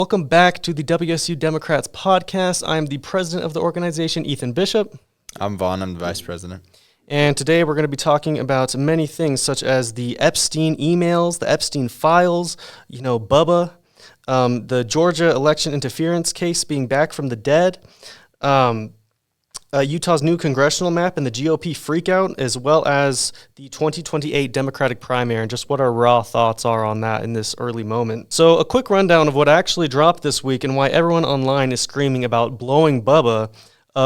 Welcome back to the WSU Democrats Podcast. I'm the president of the organization, Ethan Bishop. I'm Vaughn. I'm the vice president. And today we're going to be talking about many things such as the Epstein emails, the Epstein files, Bubba, the Georgia election interference case being back from the dead, Utah's new congressional map and the GOP freakout, as well as the 2028 Democratic primary, and just what our raw thoughts are on that in this early moment. So a quick rundown of what actually dropped this week and why everyone online is screaming about blowing Bubba.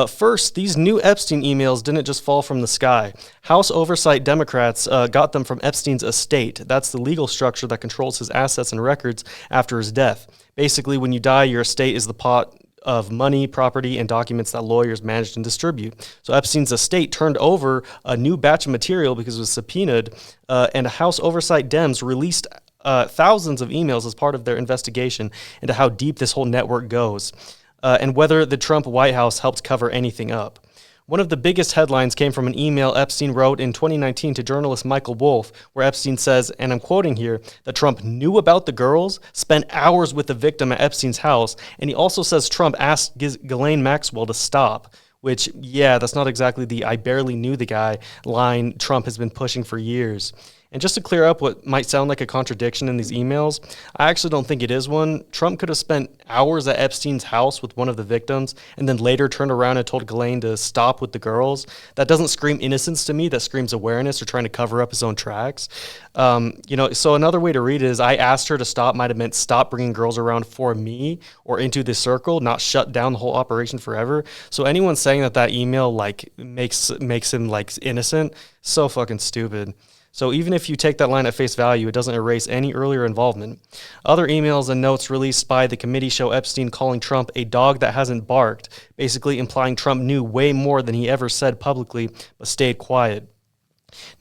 First, these new Epstein emails didn't just fall from the sky. House Oversight Democrats got them from Epstein's estate. That's the legal structure that controls his assets and records after his death. Basically, when you die, your estate is the pot of money, property, and documents that lawyers managed and distribute. So Epstein's estate turned over a new batch of material because it was subpoenaed, and House Oversight Dems released thousands of emails as part of their investigation into how deep this whole network goes, and whether the Trump White House helped cover anything up. One of the biggest headlines came from an email Epstein wrote in 2019 to journalist Michael Wolff, where Epstein says, and I'm quoting here, that Trump knew about the girls, spent hours with the victim at Epstein's house, and he also says Trump asked Ghislaine Maxwell to stop, which, yeah, that's not exactly the I barely knew the guy line Trump has been pushing for years. And just to clear up what might sound like a contradiction in these emails, I actually don't think it is one. Trump could have spent hours at Epstein's house with one of the victims and then later turned around and told Ghislaine to stop with the girls. That doesn't scream innocence to me. That screams awareness or trying to cover up his own tracks. So another way to read it is I asked her to stop might have meant stop bringing girls around for me or into this circle, not shut down the whole operation forever. So anyone saying that email makes him innocent, so fucking stupid. So even if you take that line at face value, it doesn't erase any earlier involvement. Other emails and notes released by the committee show Epstein calling Trump a dog that hasn't barked, basically implying Trump knew way more than he ever said publicly, but stayed quiet.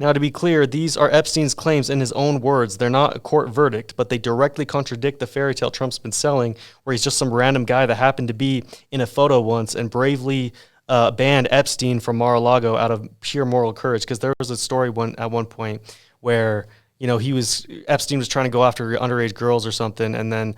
Now, to be clear, these are Epstein's claims in his own words. They're not a court verdict, but they directly contradict the fairy tale Trump's been selling, where he's just some random guy that happened to be in a photo once and bravely banned Epstein from Mar-a-Lago out of pure moral courage, because there was a story at one point where Epstein was trying to go after underage girls or something, and then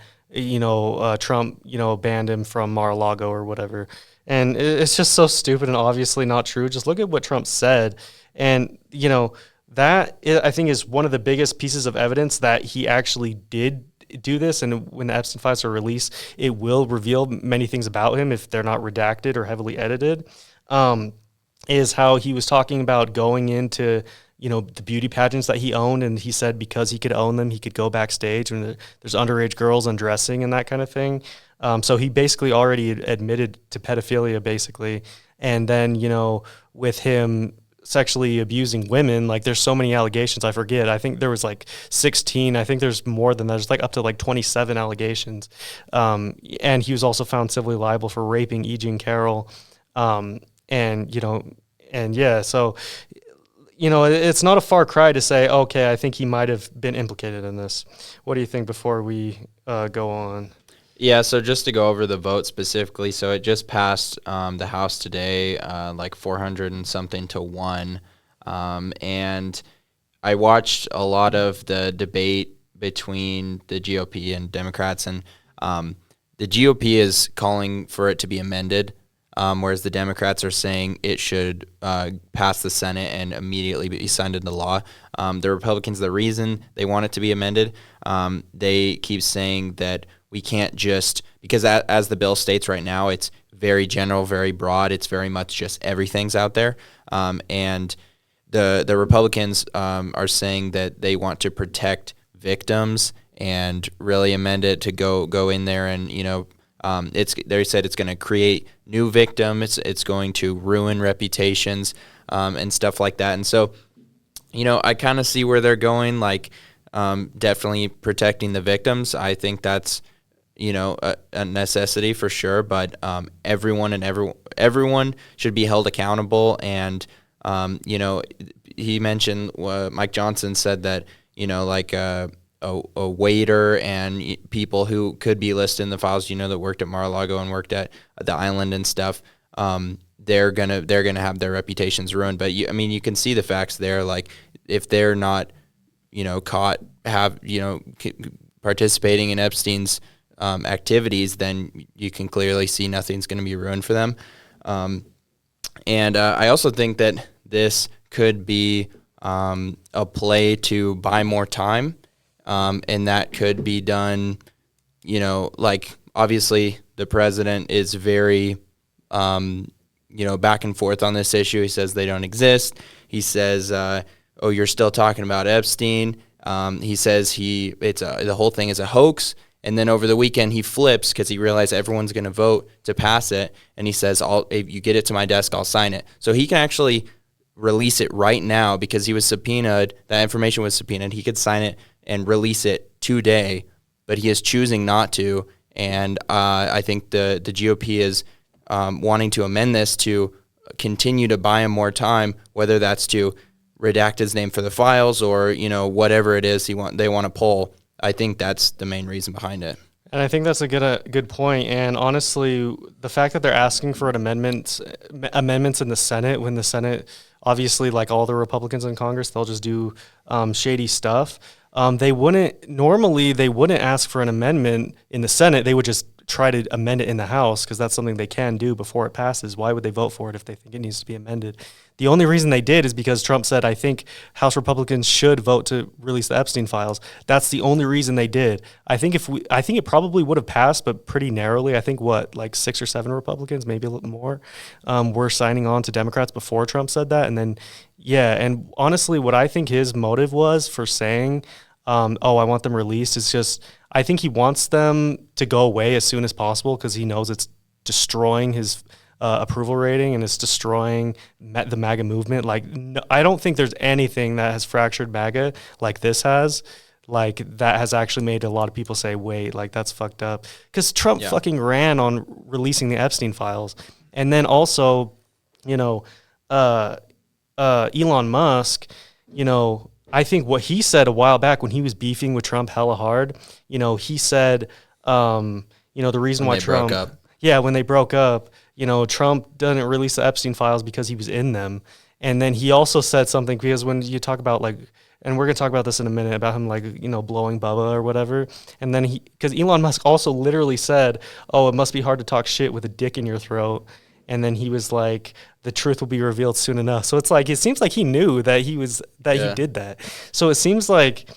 Trump banned him from Mar-a-Lago or whatever, and it's just so stupid and obviously not true. Just look at what Trump said, and that I think is one of the biggest pieces of evidence that he actually did do this, and when the Epstein files are released, it will reveal many things about him if they're not redacted or heavily edited, is how he was talking about going into the beauty pageants that he owned, and he said because he could own them, he could go backstage and there's underage girls undressing and that kind of thing. So he basically already admitted to pedophilia, basically, and then with him sexually abusing women, there's so many allegations. I forget. I think there was 16. I think there's more than that. There's up to 27 allegations. And he was also found civilly liable for raping E. Jean Carroll. So it's not a far cry to say, okay, I think he might have been implicated in this. What do you think before we go on? Yeah, so just to go over the vote specifically, so it just passed the House today, 400 and something to 1. And I watched a lot of the debate between the GOP and Democrats, and the GOP is calling for it to be amended, whereas the Democrats are saying it should pass the Senate and immediately be signed into law. The Republicans, the reason they want it to be amended, they keep saying that we can't just, because as the bill states right now, it's very general, very broad. It's very much just everything's out there. And the Republicans are saying that they want to protect victims and really amend it to go in there and, they said it's going to create new victims. It's going to ruin reputations and stuff like that. And so, I kind of see where they're going, definitely protecting the victims. I think that's, a necessity for sure, but everyone should be held accountable. And, he mentioned, Mike Johnson said that, a waiter and people who could be listed in the files, that worked at Mar-a-Lago and worked at the island and stuff, they're gonna have their reputations ruined. But you can see the facts there. If they're not, caught participating in Epstein's activities, then you can clearly see nothing's going to be ruined for them. And I also think that this could be a play to buy more time, and that could be done, like obviously the president is very, back and forth on this issue. He says they don't exist. He says, oh, you're still talking about Epstein. He says the whole thing is a hoax. And then over the weekend, he flips because he realized everyone's going to vote to pass it. And he says, if you get it to my desk, I'll sign it. So he can actually release it right now because he was subpoenaed. That information was subpoenaed. He could sign it and release it today, but he is choosing not to. And I think the GOP is wanting to amend this to continue to buy him more time, whether that's to redact his name for the files or, whatever it is they want to pull. I think that's the main reason behind it. And I think that's a good point. And honestly, the fact that they're asking for an amendments in the Senate, when the Senate, obviously, like all the Republicans in Congress, they'll just do shady stuff. They wouldn't ask for an amendment in the Senate. They would just try to amend it in the House because that's something they can do before it passes. Why would they vote for it if they think it needs to be amended? The only reason they did is because Trump said, I think House Republicans should vote to release the Epstein files. That's the only reason they did. I think it probably would have passed, but pretty narrowly. I think 6 or 7 Republicans, maybe a little more, were signing on to Democrats before Trump said that. And then, and honestly, what I think his motive was for saying, I want them released, is just, I think he wants them to go away as soon as possible because he knows it's destroying his approval rating and it's destroying the MAGA movement. I don't think there's anything that has fractured MAGA like this has. That has actually made a lot of people say, wait, that's fucked up. Because Trump fucking ran on releasing the Epstein files. And then also, Elon Musk, I think what he said a while back when he was beefing with Trump hella hard, he said, the reason why Trump... broke up. Yeah, when they broke up, Trump didn't release the Epstein files because he was in them. And then he also said something, because when you talk about and we're going to talk about this in a minute, about him blowing Bubba or whatever. And then because Elon Musk also literally said, oh, it must be hard to talk shit with a dick in your throat. And then he was like, the truth will be revealed soon enough. So it seems like he knew that he did that. So it seems like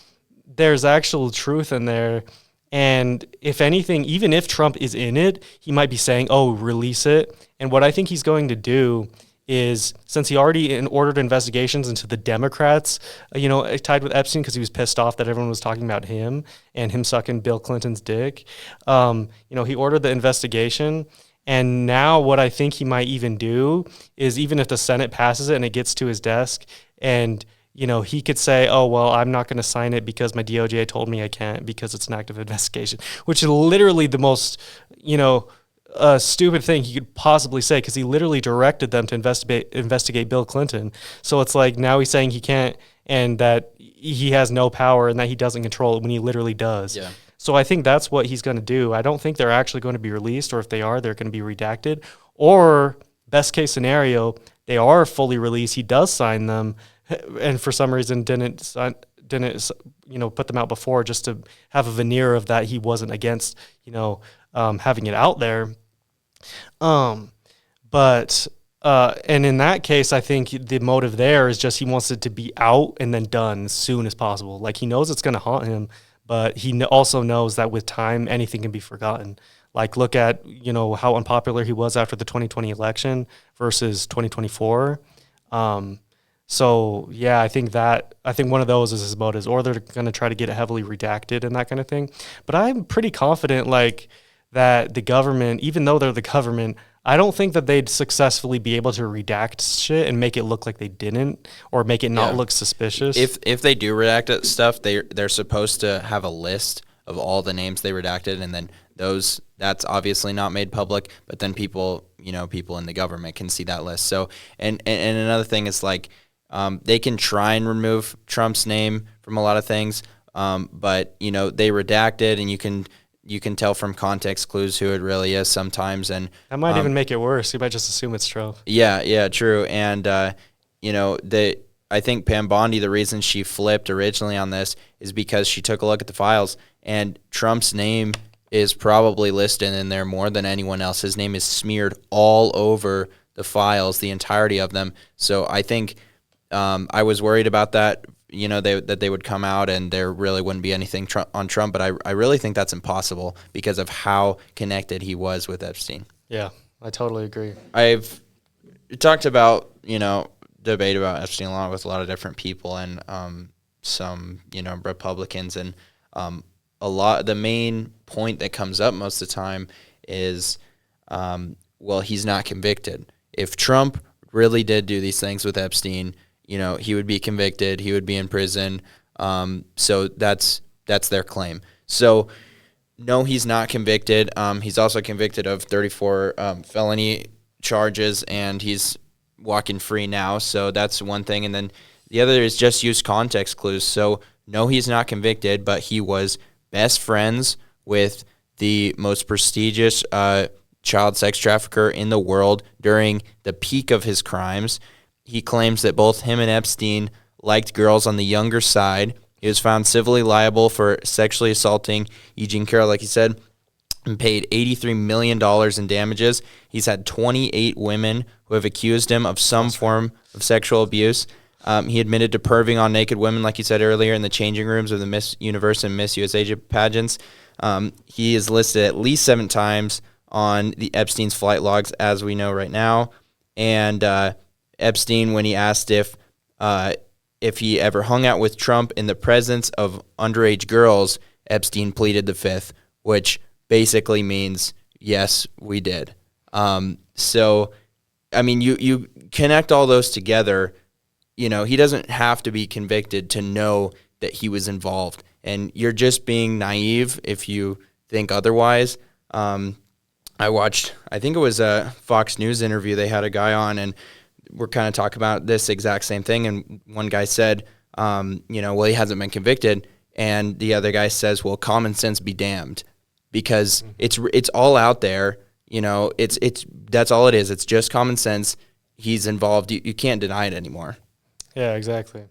there's actual truth in there. And if anything, even if Trump is in it, he might be saying, oh, release it. And what I think he's going to do is, since he already ordered investigations into the Democrats, tied with Epstein because he was pissed off that everyone was talking about him and him sucking Bill Clinton's dick, he ordered the investigation. And now what I think he might even do is, even if the Senate passes it and it gets to his desk and, he could say, oh, well, I'm not going to sign it because my DOJ told me I can't because it's an active investigation, which is literally the most, stupid thing he could possibly say, because he literally directed them to investigate Bill Clinton. So it's like now he's saying he can't, and that he has no power and that he doesn't control it when he literally does. Yeah. So I think that's what he's going to do. I don't think they're actually going to be released, or if they are, they're going to be redacted. Or best case scenario, they are fully released. He does sign them, and for some reason didn't put them out before, just to have a veneer of that he wasn't against having it out there. But in that case, I think the motive there is just he wants it to be out and then done as soon as possible. He knows it's going to haunt him, but he also knows that with time, anything can be forgotten. Look at, how unpopular he was after the 2020 election versus 2024. So yeah, I think one of those is his motives, or they're going to try to get it heavily redacted and that kind of thing. But I'm pretty confident, that the government, even though they're the government, I don't think that they'd successfully be able to redact shit and make it look like they didn't, or make it not look suspicious. If they do redact stuff, they're supposed to have a list of all the names they redacted, and then that's obviously not made public, but then people in the government can see that list. So and another thing is they can try and remove Trump's name from a lot of things, but they redact it, and you can tell from context clues who it really is sometimes, and that might even make it worse. You might just assume it's Trump. Yeah, true. And I think Pam Bondi, the reason she flipped originally on this is because she took a look at the files, and Trump's name is probably listed in there more than anyone else. His name is smeared all over the files, the entirety of them. So I think I was worried about that, that they would come out and there really wouldn't be anything on Trump. But I really think that's impossible because of how connected he was with Epstein. Yeah, I totally agree. I've talked about, debate about Epstein a lot with a lot of different people and some, Republicans. And the main point that comes up most of the time is, he's not convicted. If Trump really did do these things with Epstein, he would be convicted, he would be in prison. So that's their claim. So no, he's not convicted. He's also convicted of 34 felony charges, and he's walking free now. So that's one thing. And then the other is just use context clues. So no, he's not convicted, but he was best friends with the most prestigious child sex trafficker in the world during the peak of his crimes. He claims that both him and Epstein liked girls on the younger side. He was found civilly liable for sexually assaulting E. Jean Carroll, like he said, and paid $83 million in damages. He's had 28 women who have accused him of some form of sexual abuse. He admitted to perving on naked women, like you said earlier, in the changing rooms of the Miss Universe and Miss USA pageants. He is listed at least 7 times on the Epstein's flight logs, as we know right now. And Epstein, when he asked if he ever hung out with Trump in the presence of underage girls, Epstein pleaded the fifth, which basically means, yes, we did. So, I mean, you connect all those together. He doesn't have to be convicted to know that he was involved. And you're just being naive if you think otherwise. I think it was a Fox News interview. They had a guy on, and we're kind of talking about this exact same thing. And one guy said, he hasn't been convicted. And the other guy says, well, common sense be damned, because it's all out there. That's all it is. It's just common sense. He's involved. You can't deny it anymore. Yeah, exactly.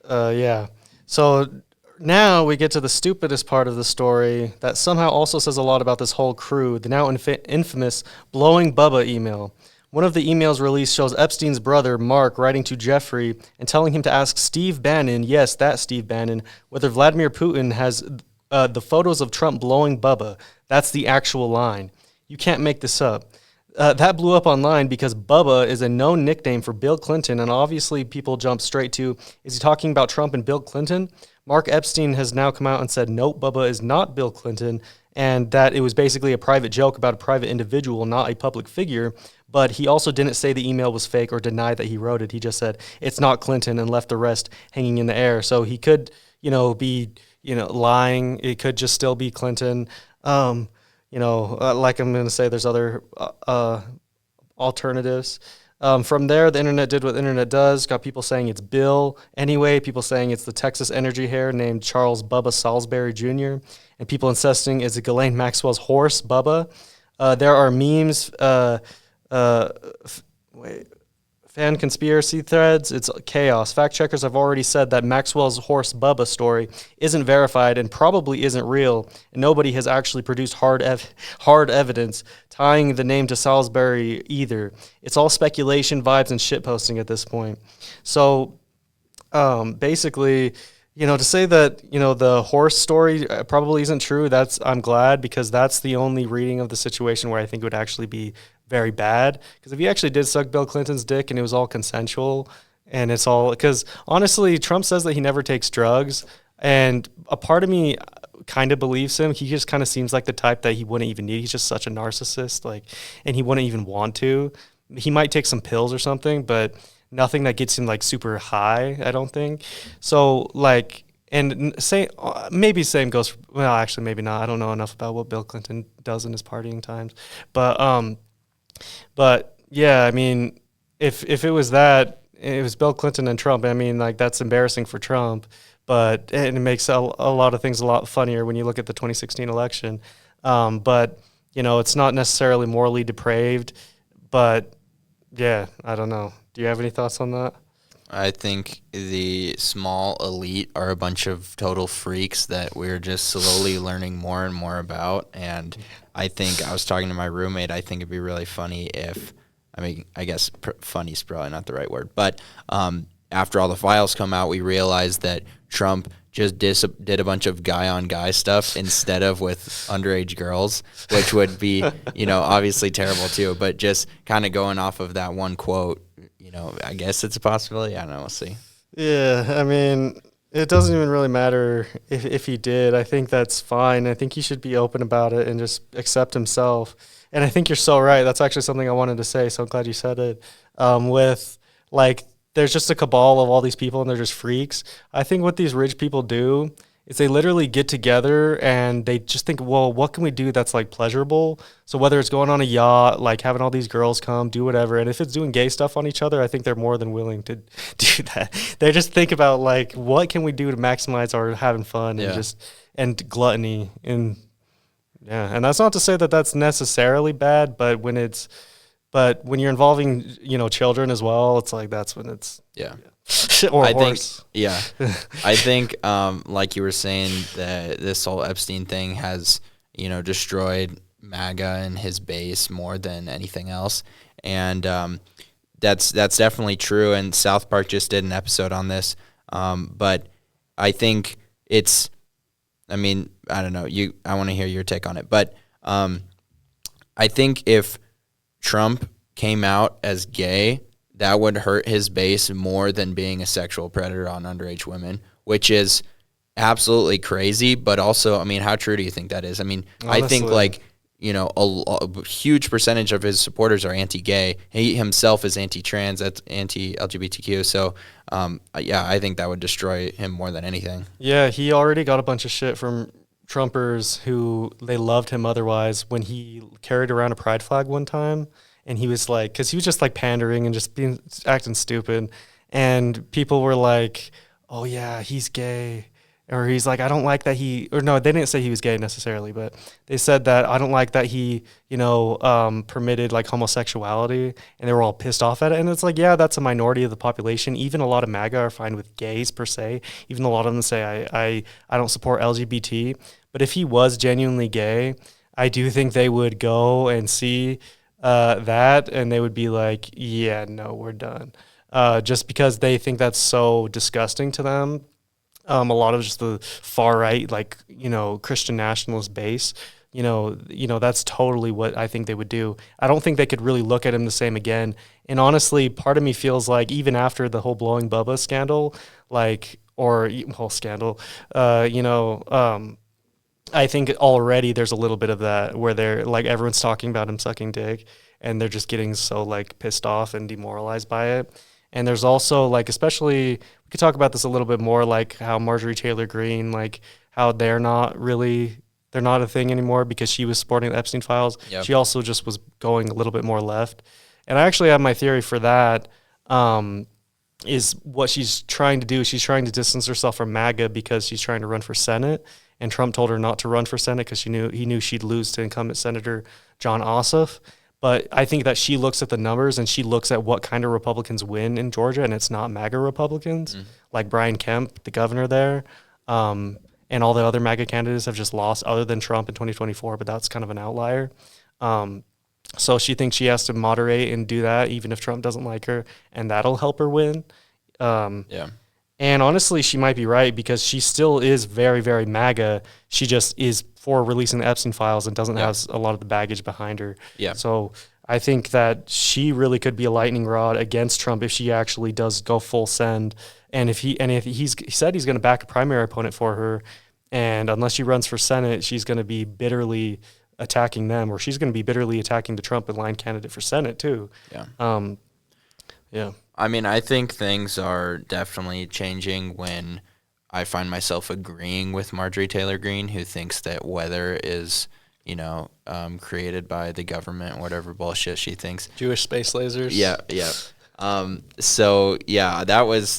Yeah. So now we get to the stupidest part of the story that somehow also says a lot about this whole crew, the now infamous Blowing Bubba email. One of the emails released shows Epstein's brother, Mark, writing to Jeffrey and telling him to ask Steve Bannon, yes, that Steve Bannon, whether Vladimir Putin has the photos of Trump blowing Bubba. That's the actual line. You can't make this up. That blew up online because Bubba is a known nickname for Bill Clinton, and obviously people jump straight to, is he talking about Trump and Bill Clinton? Mark Epstein has now come out and said, nope, Bubba is not Bill Clinton, and that it was basically a private joke about a private individual, not a public figure. But he also didn't say the email was fake or deny that he wrote it. He just said it's not Clinton and left the rest hanging in the air. So he could, be, lying. It could just still be Clinton. Like I'm going to say, there's other alternatives. From there, the internet did what the internet does. Got people saying it's Bill anyway. People saying it's the Texas energy hair named Charles Bubba Salisbury Jr. And people insisting it's Ghislaine Maxwell's horse, Bubba. There are memes, fan conspiracy threads. It's chaos. Fact checkers have already said that Maxwell's horse Bubba story isn't verified and probably isn't real, and nobody has actually produced hard evidence tying the name to Salisbury either. It's all speculation, vibes, and shitposting at this point. So basically, to say that, the horse story probably isn't true, I'm glad, because that's the only reading of the situation where I think it would actually be very bad. Because if he actually did suck Bill Clinton's dick and it was all consensual, and it's all, because honestly, Trump says that he never takes drugs, and a part of me kind of believes him. He just kind of seems like the type that he wouldn't even need. He's just such a narcissist, and he wouldn't even want to. He might take some pills or something, but nothing that gets him super high, I don't think. So and maybe same goes, well, actually maybe not. I don't know enough about what Bill Clinton does in his partying times. But yeah, I mean, if it was that, it was Bill Clinton and Trump, I mean, that's embarrassing for Trump, and it makes a lot of things a lot funnier when you look at the 2016 election. But, it's not necessarily morally depraved, but yeah, I don't know. Do you have any thoughts on that? I think the small elite are a bunch of total freaks that we're just slowly learning more and more about. And I think I was talking to my roommate. I think it'd be really funny if, I mean, I guess funny is probably not the right word, but after all the files come out, we realized that Trump just did a bunch of guy-on-guy stuff instead of with underage girls, which would be, obviously terrible too. But just kind of going off of that one quote, I guess it's a possibility. I don't know. We'll see. Yeah, I mean, it doesn't even really matter if he did. I think that's fine. I think he should be open about it and just accept himself. And I think you're so right. That's actually something I wanted to say, so I'm glad you said it. There's just a cabal of all these people, and they're just freaks. I think what these rich people do is they literally get together and they just think, well, what can we do that's like pleasurable? So whether it's going on a yacht, like having all these girls come, do whatever, and if it's doing gay stuff on each other, I think they're more than willing to do that. They just think about like, what can we do to maximize our having fun and gluttony and that's not to say that that's necessarily bad, but when you're involving, children as well, it's like that's when it's or I worse. I think like you were saying, that this whole Epstein thing has destroyed MAGA and his base more than anything else, and that's definitely true. And South Park just did an episode on this, but I think it's. I mean, I don't know. I want to hear your take on it, but I think if Trump came out as gay, that would hurt his base more than being a sexual predator on underage women, which is absolutely crazy. But also, I mean, how true do you think that is? I mean, honestly, I think a huge percentage of his supporters are anti-gay. He himself is anti-trans, that's anti-LGBTQ. So, I think that would destroy him more than anything. Yeah, he already got a bunch of shit from Trumpers who they loved him otherwise when he carried around a pride flag one time. And he was like, because he was just like pandering and just acting stupid. And people were like, oh, yeah, he's gay. Or he's like, I don't like that they didn't say he was gay necessarily, but they said that I don't like that he, permitted like homosexuality, and they were all pissed off at it. And it's like, yeah, that's a minority of the population. Even a lot of MAGA are fine with gays per se. Even a lot of them say, I don't support LGBT. But if he was genuinely gay, I do think they would go and see that, and they would be like, yeah, no, we're done. Just because they think that's so disgusting to them. A lot of just the far right, Christian nationalist base, that's totally what I think they would do. I don't think they could really look at him the same again. And honestly, part of me feels like even after the whole blowing Bubba scandal, I think already there's a little bit of that where they're like everyone's talking about him sucking dick, and they're just getting so like pissed off and demoralized by it. And there's also like, especially, we could talk about this a little bit more, like how Marjorie Taylor Greene, like how they're not a thing anymore because she was supporting the Epstein files. Yep. She also just was going a little bit more left. And I actually have my theory for that, is what she's trying to do. She's trying to distance herself from MAGA because she's trying to run for Senate. And Trump told her not to run for Senate because he knew she'd lose to incumbent Senator John Ossoff. But I think that she looks at the numbers and she looks at what kind of Republicans win in Georgia, and it's not MAGA Republicans, like Brian Kemp, the governor there, and all the other MAGA candidates have just lost other than Trump in 2024, but that's kind of an outlier. So she thinks she has to moderate and do that even if Trump doesn't like her, and that'll help her win. And honestly, she might be right because she still is very, very MAGA. She just is for releasing the Epstein files and doesn't have a lot of the baggage behind her. Yeah. So I think that she really could be a lightning rod against Trump if she actually does go full send. And if he said he's going to back a primary opponent for her, and unless she runs for Senate, she's going to be bitterly attacking them, or she's going to be bitterly attacking the Trump line candidate for Senate too. Yeah. I mean, I think things are definitely changing when I find myself agreeing with Marjorie Taylor Greene, who thinks that weather is, created by the government, whatever bullshit she thinks. Jewish space lasers. Yeah.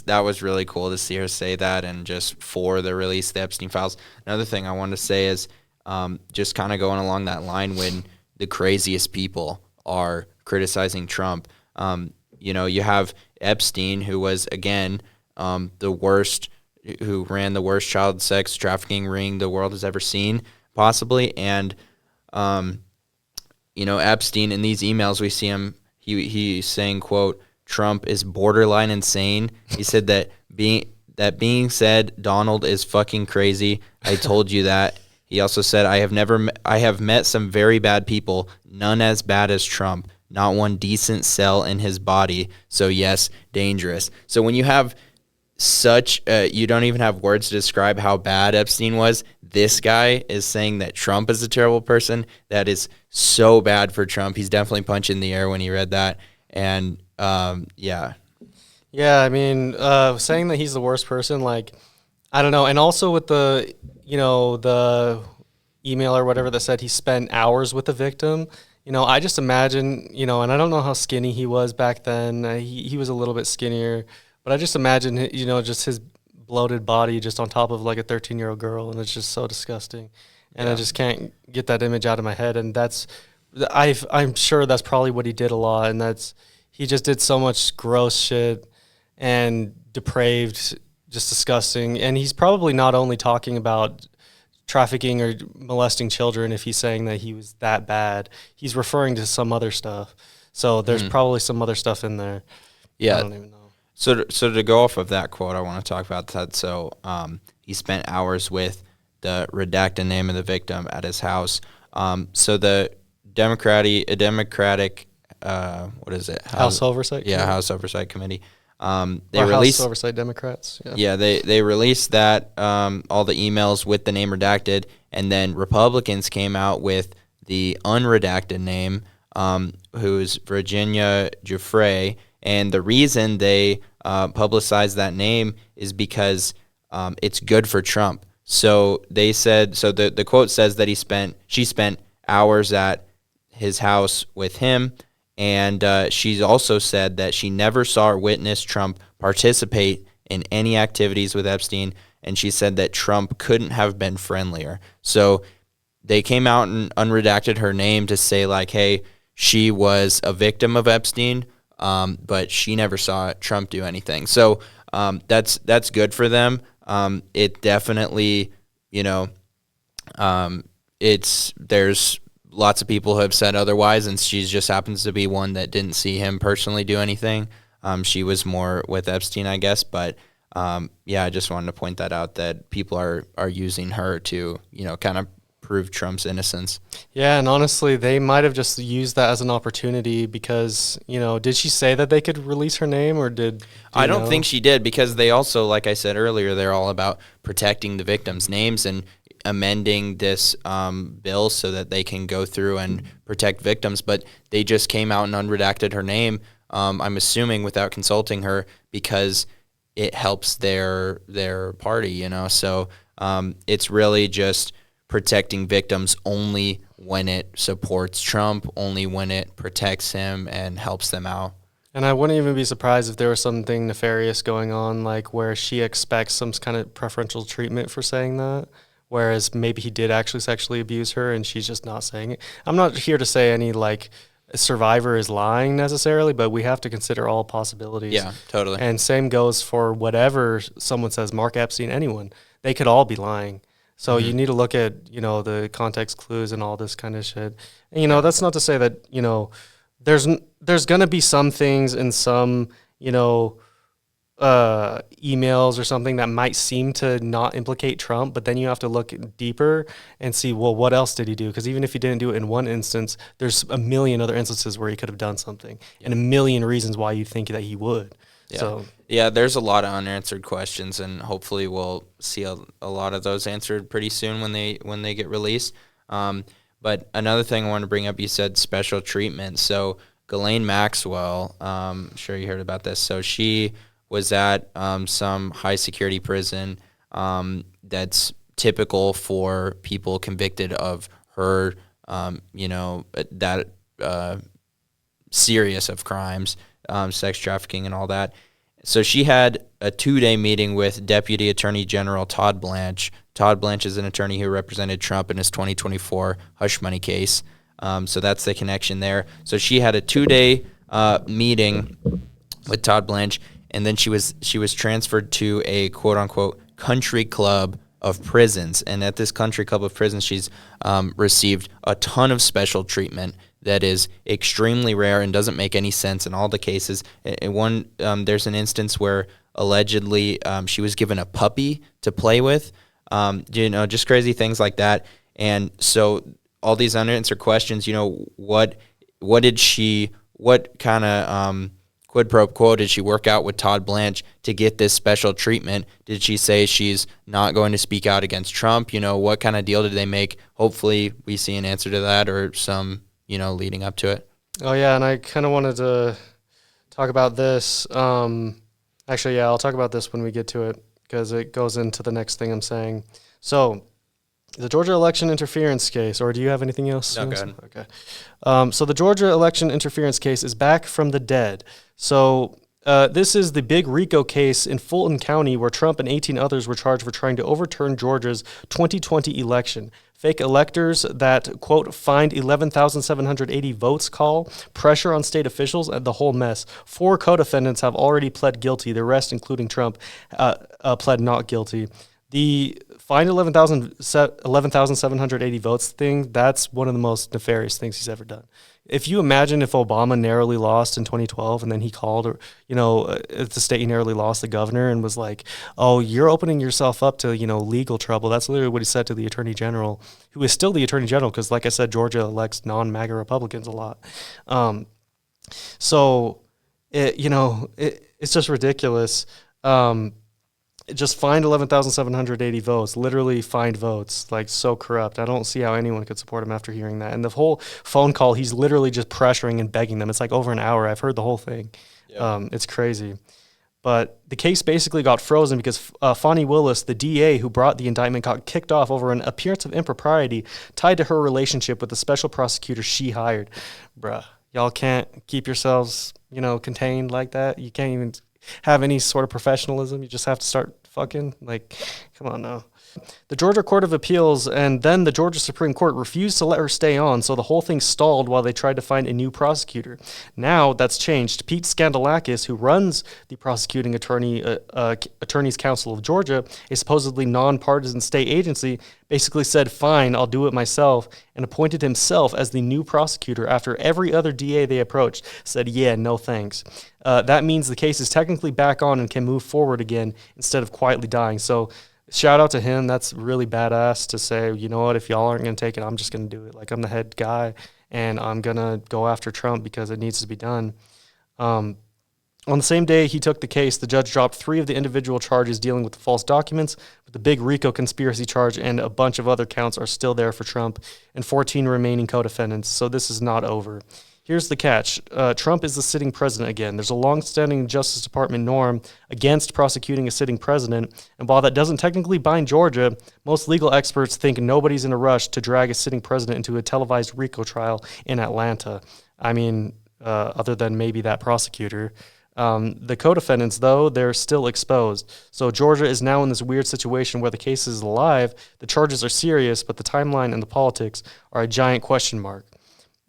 That was really cool to see her say that, and just for the release of the Epstein files. Another thing I wanted to say is just kind of going along that line, when the craziest people are criticizing Trump. You have Epstein, who was, again, the worst, who ran the worst child sex trafficking ring the world has ever seen, possibly. And, Epstein, in these emails, we see him, he's saying, quote, Trump is borderline insane. He said that being said, Donald is fucking crazy. I told you that. He also said, I have met some very bad people, none as bad as Trump, not one decent cell in his body. So yes, dangerous. So when you have such, you don't even have words to describe how bad Epstein was. This guy is saying that Trump is a terrible person. That is so bad for Trump. He's definitely punching the air when he read that. And yeah. Yeah, I mean, saying that he's the worst person, like, I don't know. And also with the email or whatever that said he spent hours with the victim, I just imagine, and I don't know how skinny he was back then. He was a little bit skinnier, but I just imagine, just his bloated body just on top of like a 13-year-old girl, and it's just so disgusting. And I just can't get that image out of my head. And I'm sure that's probably what he did a lot, and he just did so much gross shit and depraved, just disgusting. And he's probably not only talking about trafficking or molesting children if he's saying that he was that bad. He's referring to some other stuff. So there's probably some other stuff in there. Yeah. I don't even know. So to go off of that quote, I want to talk about that. So he spent hours with the redacted name of the victim at his house. So the Democratic what is it? House Oversight? Yeah, House Oversight Committee. They released House Oversight Democrats. Yeah, they released that, all the emails with the name redacted, and then Republicans came out with the unredacted name, who's Virginia Giuffre, and the reason they publicized that name is because it's good for Trump. So they said, so the quote says that she spent hours at his house with him. And she's also said that she never saw or witnessed Trump participate in any activities with Epstein, and she said that Trump couldn't have been friendlier. So they came out and unredacted her name to say, like, hey, she was a victim of Epstein, but she never saw Trump do anything. So that's good for them. It definitely, there's lots of people who have said otherwise, and she just happens to be one that didn't see him personally do anything. She was more with Epstein, I guess. But, I just wanted to point that out, that people are using her to, kind of prove Trump's innocence. Yeah, and honestly, they might have just used that as an opportunity because, did she say that they could release her name, or did... I don't think she did, because they also, like I said earlier, they're all about protecting the victims' names and amending this bill so that they can go through and protect victims, but they just came out and unredacted her name, I'm assuming without consulting her, because it helps their party, so it's really just protecting victims only when it supports Trump, only when it protects him and helps them out. And I wouldn't even be surprised if there was something nefarious going on, like where she expects some kind of preferential treatment for saying that, whereas maybe he did actually sexually abuse her and she's just not saying it. I'm not here to say any, survivor is lying necessarily, but we have to consider all possibilities. Yeah, totally. And same goes for whatever someone says, Mark Epstein, anyone. They could all be lying. So you need to look at, the context clues and all this kind of shit. And, that's not to say that, there's going to be some things in some, emails or something that might seem to not implicate Trump, but then you have to look deeper and see, well, what else did he do? Because even if he didn't do it in one instance, there's a million other instances where he could have done something, and a million reasons why you think that he would. Yeah. So there's a lot of unanswered questions, and hopefully we'll see a lot of those answered pretty soon when they get released. But another thing I want to bring up, you said special treatment. So Ghislaine Maxwell, I'm sure you heard about this. So she was at some high security prison that's typical for people convicted of her, that serious of crimes, sex trafficking and all that. So she had a 2-day meeting with Deputy Attorney General Todd Blanche. Todd Blanche is an attorney who represented Trump in his 2024 hush money case. So that's the connection there. So she had a 2-day meeting with Todd Blanche, and then she was transferred to a quote unquote country club of prisons, and at this country club of prisons, she's received a ton of special treatment that is extremely rare and doesn't make any sense in all the cases. There's an instance where allegedly she was given a puppy to play with, just crazy things like that. And so all these unanswered questions, what kind of quid pro quo did she work out with Todd Blanche to get this special treatment? Did she say she's not going to speak out against Trump? What kind of deal did they make? Hopefully we see an answer to that or some, leading up to it. Oh, yeah, and I kind of wanted to talk about this. Actually, yeah, I'll talk about this when we get to it because it goes into the next thing I'm saying. So the Georgia election interference case, or do you have anything else? No, go ahead. Okay. So the Georgia election interference case is back from the dead. So this is the big Rico case in Fulton County where Trump and 18 others were charged for trying to overturn Georgia's 2020 election. Fake electors that, quote, find 11,780 votes call, pressure on state officials, and the whole mess. 4 co-defendants have already pled guilty. The rest, including Trump, pled not guilty. The find 11,780 votes thing, that's one of the most nefarious things he's ever done. If you imagine if Obama narrowly lost in 2012 and then he called, at the state he narrowly lost, the governor, and was like, oh, you're opening yourself up to, legal trouble. That's literally what he said to the attorney general, who is still the attorney general because, like I said, Georgia elects non-MAGA Republicans a lot. It's just ridiculous. Just find 11,780 votes, literally find votes, like so corrupt. I don't see how anyone could support him after hearing that. And the whole phone call, he's literally just pressuring and begging them. It's like over an hour. I've heard the whole thing. Yep. It's crazy. But the case basically got frozen because Fani Willis, the DA who brought the indictment, got kicked off over an appearance of impropriety tied to her relationship with the special prosecutor she hired. Bruh, y'all can't keep yourselves, contained like that. You can't even have any sort of professionalism. You just have to start fucking, come on now. The Georgia Court of Appeals and then the Georgia Supreme Court refused to let her stay on, so the whole thing stalled while they tried to find a new prosecutor. Now that's changed. Pete Skandalakis, who runs the prosecuting attorneys council of Georgia, a supposedly nonpartisan state agency, basically said, fine, I'll do it myself, and appointed himself as the new prosecutor after every other DA they approached said, yeah, no thanks. That means the case is technically back on and can move forward again instead of quietly dying. So shout out to him. That's really badass to say, you know what, if y'all aren't going to take it, I'm just going to do it. Like, I'm the head guy, and I'm going to go after Trump because it needs to be done. On the same day he took the case, the judge dropped 3 of the individual charges dealing with the false documents, but the big RICO conspiracy charge and a bunch of other counts are still there for Trump and 14 remaining co-defendants, so this is not over. Here's the catch. Trump is the sitting president again. There's a long-standing Justice Department norm against prosecuting a sitting president, and while that doesn't technically bind Georgia, most legal experts think nobody's in a rush to drag a sitting president into a televised RICO trial in Atlanta. I mean, other than maybe that prosecutor. The co-defendants, though, they're still exposed. So Georgia is now in this weird situation where the case is alive, the charges are serious, but the timeline and the politics are a giant question mark.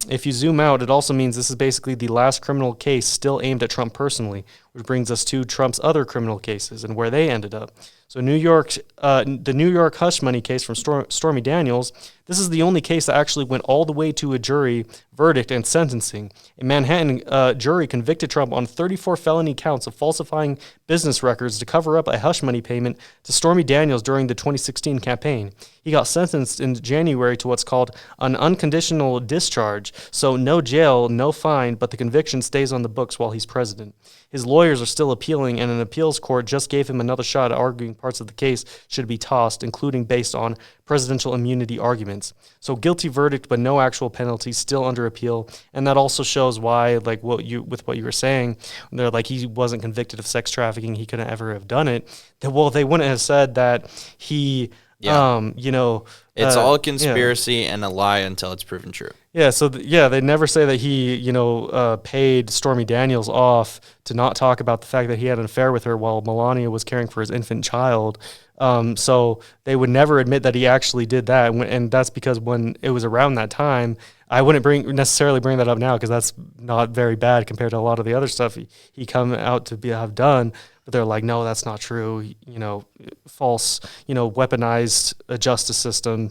If you zoom out, it also means this is basically the last criminal case still aimed at Trump personally, which brings us to Trump's other criminal cases and where they ended up. So the New York hush money case from Stormy Daniels, this is the only case that actually went all the way to a jury verdict and sentencing. A Manhattan jury convicted Trump on 34 felony counts of falsifying business records to cover up a hush money payment to Stormy Daniels during the 2016 campaign. He got sentenced in January to what's called an unconditional discharge, so no jail, no fine, but the conviction stays on the books while he's president. His lawyers are still appealing, and an appeals court just gave him another shot at arguing parts of the case should be tossed, including based on presidential immunity arguments. So guilty verdict, but no actual penalty, still under appeal, and that also shows why, like what you were saying, they're like he wasn't convicted of sex trafficking, he couldn't ever have done it. Well, they wouldn't have said that he, it's all conspiracy and a lie until it's proven true. Yeah, so they never say that he, paid Stormy Daniels off to not talk about the fact that he had an affair with her while Melania was caring for his infant child. So they would never admit that he actually did that. And that's because when it was around that time, I wouldn't necessarily bring that up now because that's not very bad compared to a lot of the other stuff he come out to have done. But they're like, no, that's not true. False, weaponized justice system.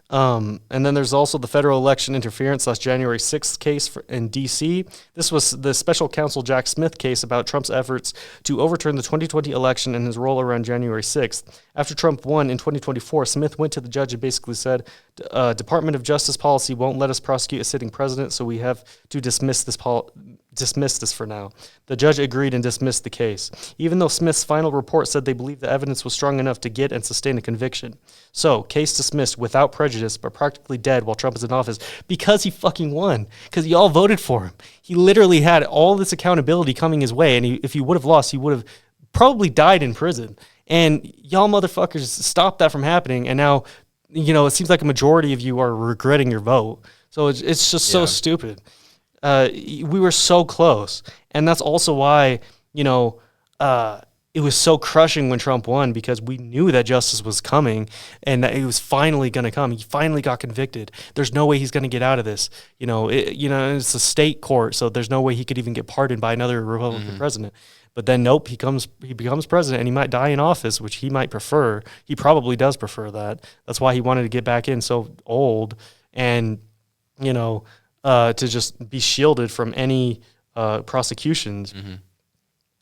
And then there's also the federal election interference / January 6th case in D.C. This was the special counsel Jack Smith case about Trump's efforts to overturn the 2020 election and his role around January 6th. After Trump won in 2024, Smith went to the judge and basically said, Department of Justice policy won't let us prosecute a sitting president, so we have to dismiss this for now. The judge agreed and dismissed the case, even though Smith's final report said they believed the evidence was strong enough to get and sustain a conviction. So, case dismissed without prejudice, but practically dead while Trump is in office because he fucking won, because y'all voted for him. He literally had all this accountability coming his way, and if he would have lost, he would have probably died in prison. And y'all motherfuckers stopped that from happening, and now, it seems like a majority of you are regretting your vote. So it's just so stupid. We were so close. And that's also why, it was so crushing when Trump won, because we knew that justice was coming and that it was finally going to come. He finally got convicted. There's no way he's going to get out of this. It's a state court, so there's no way he could even get pardoned by another Republican president. But then, nope, he becomes president, and he might die in office, which he might prefer. He probably does prefer that. That's why he wanted to get back in so old and, to just be shielded from any prosecutions. Mm-hmm.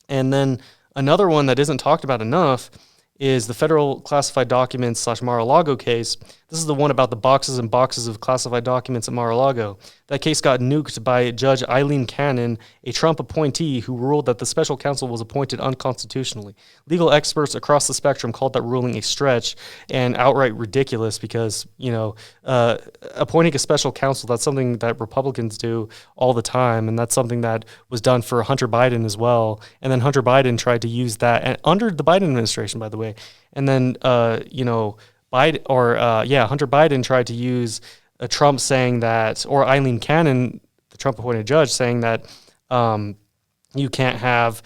And then another one that isn't talked about enough is the federal classified documents / Mar-a-Lago case. This is the one about the boxes and boxes of classified documents at Mar-a-Lago. That case got nuked by Judge Eileen Cannon, a Trump appointee who ruled that the special counsel was appointed unconstitutionally. Legal experts across the spectrum called that ruling a stretch and outright ridiculous because, appointing a special counsel, that's something that Republicans do all the time, and that's something that was done for Hunter Biden as well. And then Hunter Biden tried to use that, and under the Biden administration, by the way. And then, Hunter Biden tried to use Trump saying that, or Eileen Cannon, the Trump-appointed judge, saying that you can't have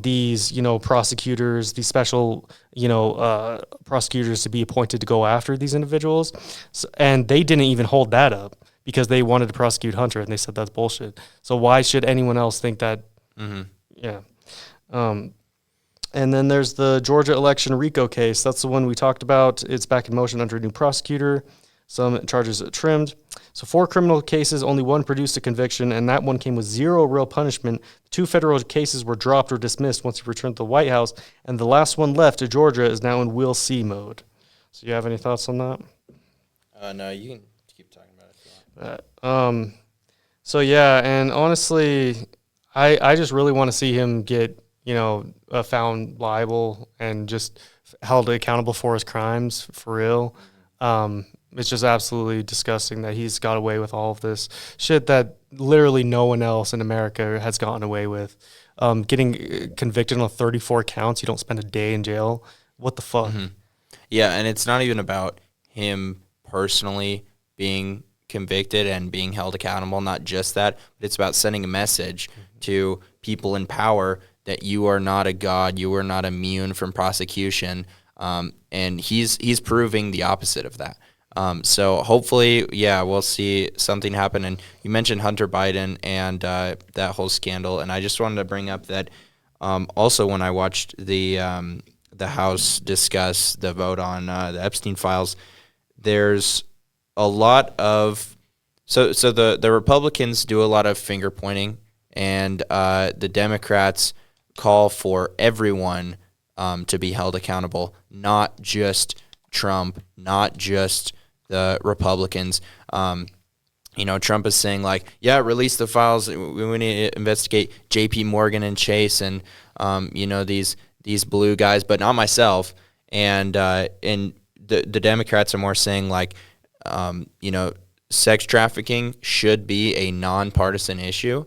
these, prosecutors, these special, prosecutors to be appointed to go after these individuals. So, and they didn't even hold that up because they wanted to prosecute Hunter, and they said that's bullshit. So why should anyone else think that? Mm-hmm. Yeah. And then there's the Georgia election Rico case. That's the one we talked about. It's back in motion under a new prosecutor. Some charges trimmed. So 4 criminal cases, only 1 produced a conviction, and that one came with 0 real punishment. 2 federal cases were dropped or dismissed once he returned to the White House, and the last one left to Georgia is now in we'll see mode. So you have any thoughts on that? No, you can keep talking about it if you want. So yeah, and honestly, I just really want to see him get found liable and just held accountable for his crimes for real. It's just absolutely disgusting that he's got away with all of this shit that literally no one else in America has gotten away with. Getting convicted on 34 counts, you don't spend a day in jail. What the fuck? Mm-hmm. Yeah, and it's not even about him personally being convicted and being held accountable, not just that, but it's about sending a message to people in power that you are not a god, you are not immune from prosecution, and he's proving the opposite of that. So hopefully, we'll see something happen. And you mentioned Hunter Biden and that whole scandal, and I just wanted to bring up that also when I watched the House discuss the vote on the Epstein files, there's a lot of so the Republicans do a lot of finger pointing, and the Democrats call for everyone to be held accountable, not just Trump, not just the Republicans. Trump is saying release the files. We need to investigate J.P. Morgan and Chase and these blue guys, but not myself. And the Democrats are more saying sex trafficking should be a nonpartisan issue.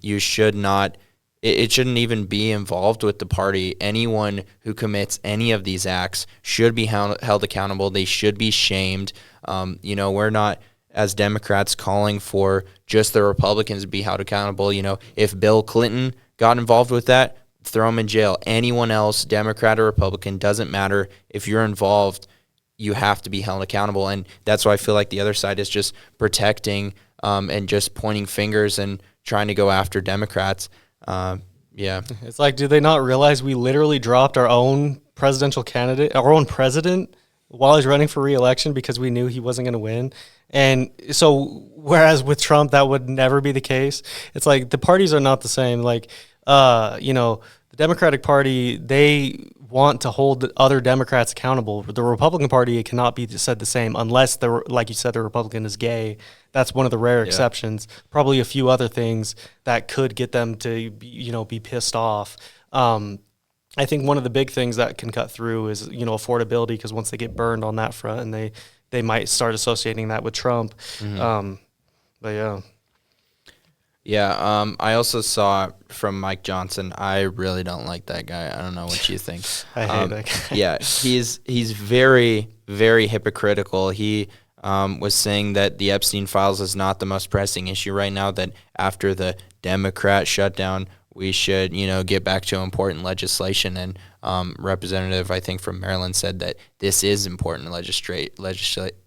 You should not. It shouldn't even be involved with the party. Anyone who commits any of these acts should be held accountable. They should be shamed. We're not, as Democrats, calling for just the Republicans to be held accountable. If Bill Clinton got involved with that, throw them in jail. Anyone else, Democrat or Republican, doesn't matter. If you're involved, you have to be held accountable. And that's why I feel like the other side is just protecting and just pointing fingers and trying to go after Democrats. It's like, do they not realize we literally dropped our own presidential candidate, our own president, while he's running for re-election because we knew he wasn't going to win? And so whereas with Trump, that would never be the case. It's like the parties are not the same. Like, the Democratic Party, they want to hold other Democrats accountable. The Republican Party, it cannot be said the same unless, like you said, the Republican is gay. That's one of the rare exceptions. Probably a few other things that could get them to, be pissed off. I think one of the big things that can cut through is, affordability, because once they get burned on that front, and they might start associating that with Trump. But yeah. Yeah, I also saw from Mike Johnson. I really don't like that guy. I don't know what you think. I hate that guy. Yeah, he's very, very hypocritical. He was saying that the Epstein files is not the most pressing issue right now, that after the Democrat shutdown, we should, get back to important legislation. And Representative, I think, from Maryland said that this is important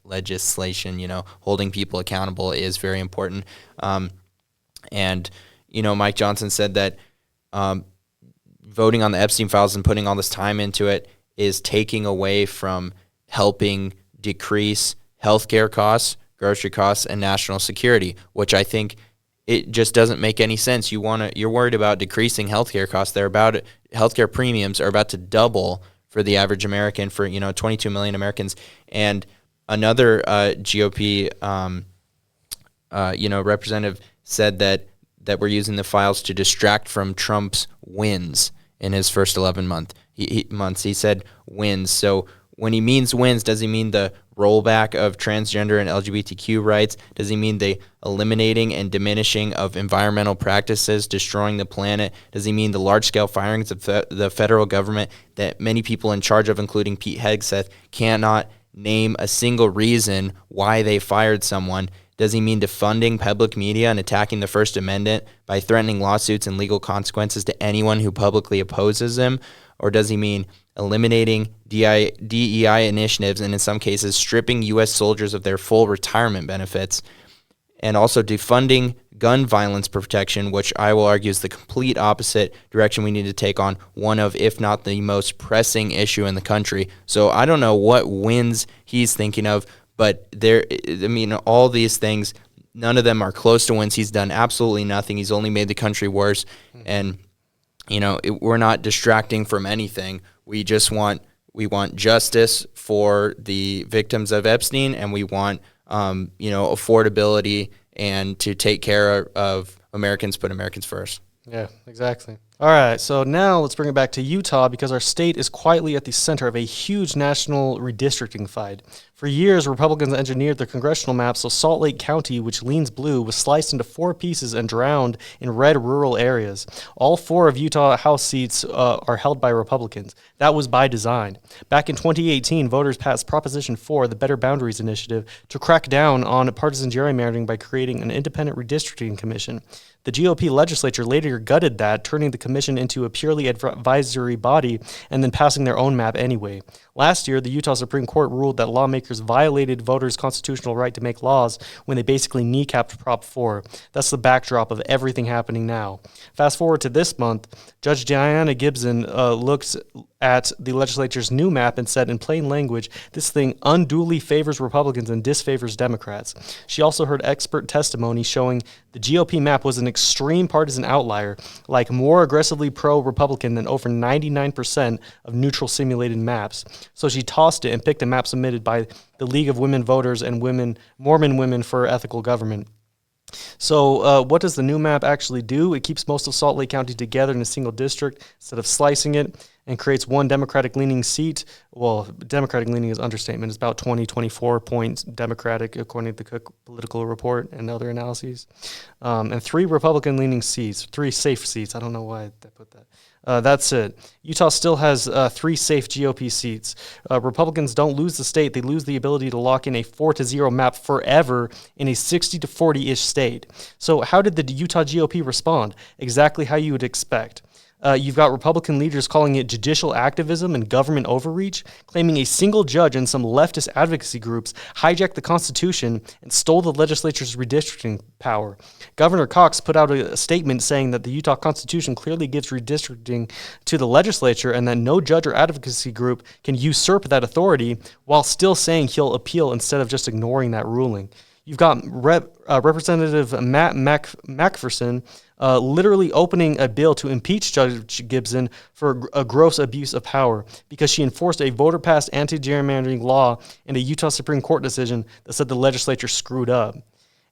legislation. Holding people accountable is very important. And, Mike Johnson said that voting on the Epstein files and putting all this time into it is taking away from helping decrease healthcare costs, grocery costs, and national security, which I think it just doesn't make any sense. You're worried about decreasing healthcare costs. Healthcare premiums are about to double for the average American, for 22 million Americans. And another GOP representative said that we're using the files to distract from Trump's wins in his first 11 months. He said wins. So when he means wins, does he mean the rollback of transgender and LGBTQ rights? Does he mean the eliminating and diminishing of environmental practices, destroying the planet? Does he mean the large-scale firings of the federal government that many people in charge of, including Pete Hegseth, cannot name a single reason why they fired someone? Does he mean defunding public media and attacking the First Amendment by threatening lawsuits and legal consequences to anyone who publicly opposes him? Or does he mean eliminating DEI initiatives and in some cases stripping U.S. soldiers of their full retirement benefits, and also defunding gun violence protection, which I will argue is the complete opposite direction we need to take on one of, if not the most pressing issue in the country? So I don't know what wins he's thinking of, but all these things, none of them are close to wins. He's done absolutely nothing. He's only made the country worse. And, we're not distracting from anything. We want justice for the victims of Epstein, and we want, affordability and to take care of Americans, put Americans first. Yeah, exactly. All right, so now let's bring it back to Utah, because our state is quietly at the center of a huge national redistricting fight. For years, Republicans engineered the congressional map so Salt Lake County, which leans blue, was sliced into 4 pieces and drowned in red rural areas. All 4 of Utah House seats are held by Republicans. That was by design. Back in 2018, voters passed Proposition 4, the Better Boundaries Initiative, to crack down on partisan gerrymandering by creating an independent redistricting commission. The GOP legislature later gutted that, turning the commission into a purely advisory body and then passing their own map anyway. Last year, the Utah Supreme Court ruled that lawmakers violated voters' constitutional right to make laws when they basically kneecapped Prop 4. That's the backdrop of everything happening now. Fast forward to this month, Judge Diana Gibson looked at the legislature's new map and said in plain language, this thing unduly favors Republicans and disfavors Democrats. She also heard expert testimony showing the GOP map was an extreme partisan outlier, like more aggressively pro-Republican than over 99% of neutral simulated maps. So she tossed it and picked a map submitted by the League of Women Voters and Mormon Women for Ethical Government. So what does the new map actually do? It keeps most of Salt Lake County together in a single district instead of slicing it, and creates one Democratic-leaning seat. Well, Democratic-leaning is understatement. It's about 24 points Democratic, according to the Cook Political Report and other analyses. And 3 Republican-leaning seats, 3 safe seats. I don't know why I put that. That's it. Utah still has 3 safe GOP seats. Republicans don't lose the state. They lose the ability to lock in a 4-0 map forever in a 60-40-ish state. So how did the Utah GOP respond? Exactly how you would expect. You've got Republican leaders calling it judicial activism and government overreach, claiming a single judge and some leftist advocacy groups hijacked the Constitution and stole the legislature's redistricting power. Governor Cox put out a statement saying that the Utah Constitution clearly gives redistricting to the legislature and that no judge or advocacy group can usurp that authority, while still saying he'll appeal instead of just ignoring that ruling. You've got Representative Matt Macpherson literally opening a bill to impeach Judge Gibson for a gross abuse of power because she enforced a voter-passed anti-gerrymandering law and a Utah Supreme Court decision that said the legislature screwed up.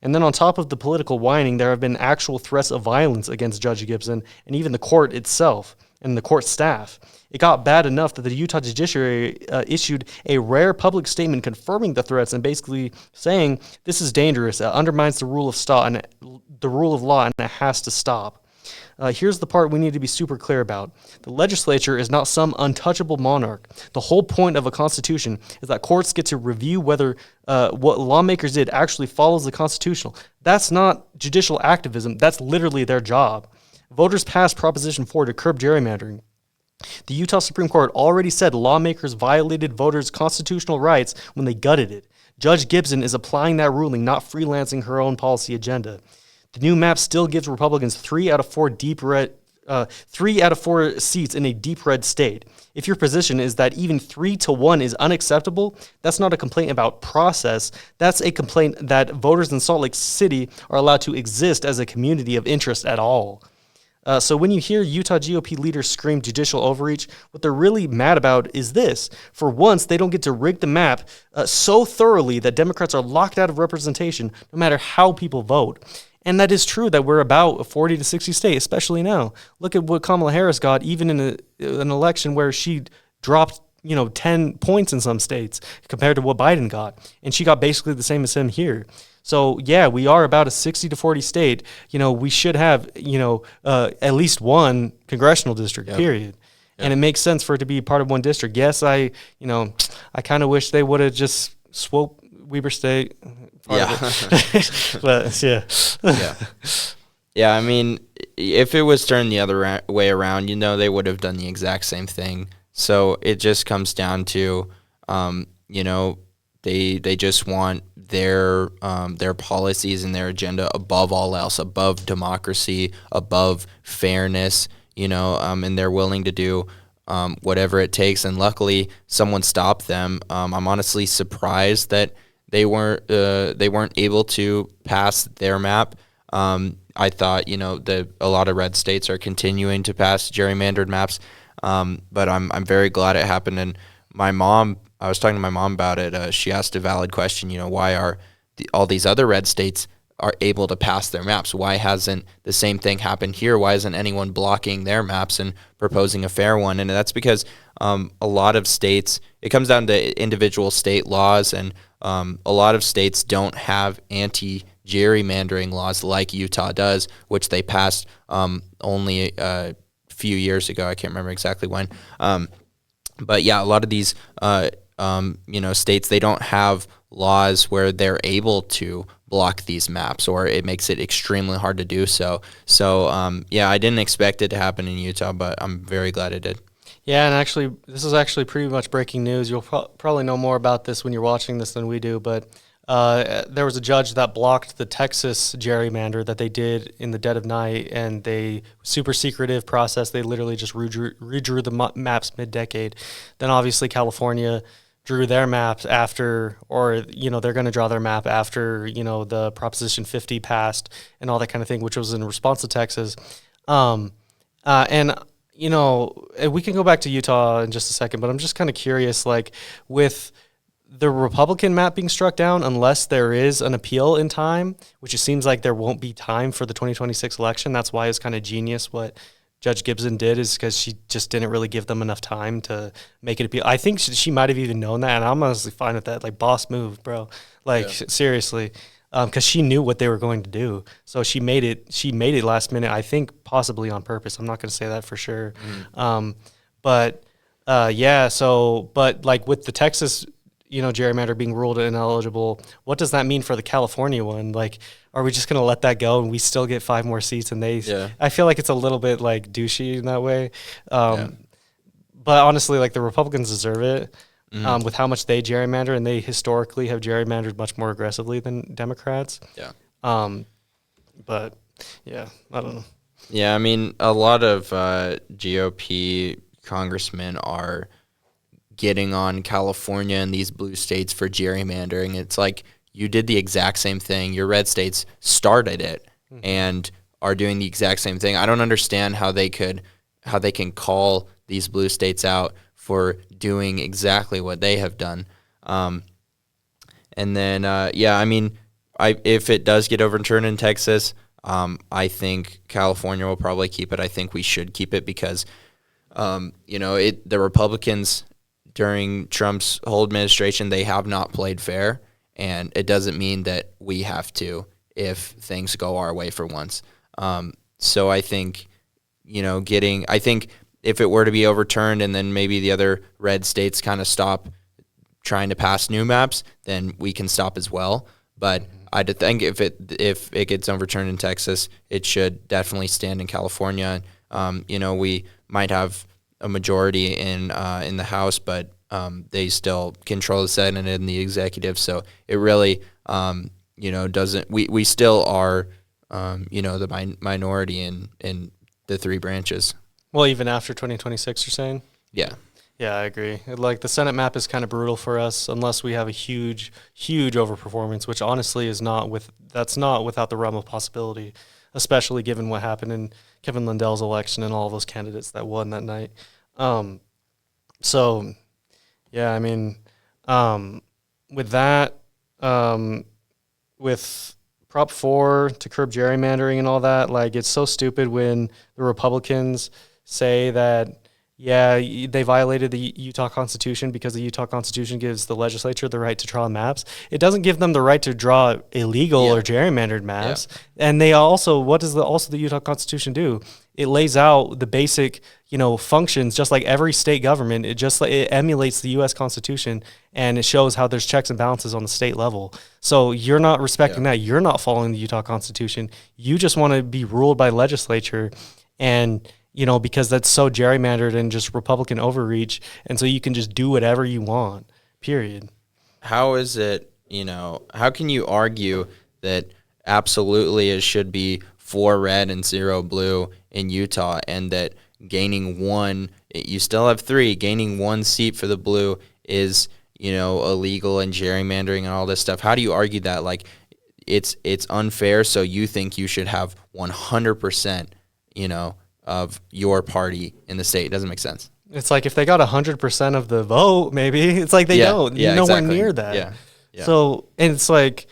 And then on top of the political whining, there have been actual threats of violence against Judge Gibson and even the court itself and the court staff. It got bad enough that the Utah judiciary issued a rare public statement confirming the threats and basically saying this is dangerous, it undermines the rule of law, and it has to stop. Here's the part we need to be super clear about. The legislature is not some untouchable monarch. The whole point of a constitution is that courts get to review whether what lawmakers did actually follows the constitutional. That's not judicial activism. That's literally their job. Voters passed Proposition 4 to curb gerrymandering. The Utah Supreme Court already said lawmakers violated voters' constitutional rights when they gutted it. Judge Gibson is applying that ruling, not freelancing her own policy agenda. The new map still gives Republicans 3 out of 4 seats in a deep red state. If your position is that even 3-1 is unacceptable, that's not a complaint about process. That's a complaint that voters in Salt Lake City are allowed to exist as a community of interest at all. So when you hear Utah GOP leaders scream judicial overreach, what they're really mad about is this. For once, they don't get to rig the map so thoroughly that Democrats are locked out of representation no matter how people vote. And that is true that we're about a 40 to 60 state, especially now. Look at what Kamala Harris got even in an election where she dropped 10 points in some states compared to what Biden got. And she got basically the same as him here. So, yeah, we are about a 60 to 40 state. We should have, at least one congressional district, period. Yep. And it makes sense for it to be part of one district. Yes, I kind of wish they would have just swooped Weber State. But, yeah. Yeah, I mean, if it was turned the other way around, they would have done the exact same thing. So it just comes down to, they just want their policies and their agenda above all else, above democracy, above fairness, and they're willing to do whatever it takes. And luckily, someone stopped them. I'm honestly surprised that they weren't able to pass their map. I thought that a lot of red states are continuing to pass gerrymandered maps, but I'm very glad it happened. And I was talking to my mom about it. She asked a valid question. Why are all these other red states are able to pass their maps? Why hasn't the same thing happened here? Why isn't anyone blocking their maps and proposing a fair one? And that's because a lot of states, it comes down to individual state laws, and a lot of states don't have anti-gerrymandering laws like Utah does, which they passed only a few years ago. I can't remember exactly when. But yeah, a lot of these states, they don't have laws where they're able to block these maps, or it makes it extremely hard to do so. So, I didn't expect it to happen in Utah, but I'm very glad it did. Yeah, and actually, this is actually pretty much breaking news. You'll probably know more about this when you're watching this than we do, but there was a judge that blocked the Texas gerrymander that they did in the dead of night, and super secretive process. They literally just redrew the maps mid-decade. Then obviously California drew their maps after, or they're going to draw their map after the Proposition 50 passed and all that kind of thing, which was in response to Texas. And we can go back to Utah in just a second, but I'm just kind of curious, with the Republican map being struck down, unless there is an appeal in time, which it seems like there won't be time for the 2026 election. That's why it's kind of genius what Judge Gibson did, is because she just didn't really give them enough time to make it appeal. I think she might have even known that, and I'm honestly fine with that. Boss move, bro. Seriously. Because she knew what they were going to do. So she made it last minute, I think possibly on purpose. I'm not going to say that for sure. With the Texas, gerrymander being ruled ineligible, what does that mean for the California one? Like, are we just going to let that go and we still get 5 more seats and they? Yeah. I feel like it's a little bit like douchey in that way. But honestly, like the Republicans deserve it with how much they gerrymander, and they historically have gerrymandered much more aggressively than Democrats. Yeah. But yeah, I don't know. Yeah, I mean, a lot of GOP congressmen are getting on California and these blue states for gerrymandering. It's like you did the exact same thing. Your red states started it and are doing the exact same thing. I don't understand how they can call these blue states out for doing exactly what they have done. And then, I mean, if it does get overturned in Texas, I think California will probably keep it. I think we should keep it because, the Republicans during Trump's whole administration, they have not played fair, and it doesn't mean that we have to if things go our way for once. So I think, I think if it were to be overturned and then maybe the other red states kind of stop trying to pass new maps, then we can stop as well. But I think if it gets overturned in Texas, it should definitely stand in California. We might have a majority in the House, but they still control the Senate and the executive. So it really, doesn't. We still are, the minority in the 3 branches. Well, even after 2026, you're saying? Yeah. Yeah, I agree. Like the Senate map is kind of brutal for us unless we have a huge overperformance, which honestly that's not without the realm of possibility, especially given what happened in Kevin Lindell's election and all those candidates that won that night. So, yeah, I mean, with that, with Prop 4 to curb gerrymandering and all that, like it's so stupid when the Republicans say that, yeah, they violated the Utah Constitution because the Utah Constitution gives the legislature the right to draw maps. It doesn't give them the right to draw illegal or gerrymandered maps. Yeah. And they also, what does the Utah Constitution do? It lays out the basic, functions, just like every state government. It emulates the U.S. Constitution, and it shows how there's checks and balances on the state level. So you're not respecting that. You're not following the Utah Constitution. You just want to be ruled by legislature, and because that's so gerrymandered and just Republican overreach, and so you can just do whatever you want, period. How is it, how can you argue that absolutely it should be 4 red and 0 blue in Utah, and that gaining 1, you still have 3, gaining 1 seat for the blue is, illegal and gerrymandering and all this stuff? How do you argue that? Like, it's unfair, so you think you should have 100%, of your party in the state. It doesn't make sense. It's like if they got 100% of the vote, maybe it's like they don't. You're nowhere near that. Yeah. So, and it's like,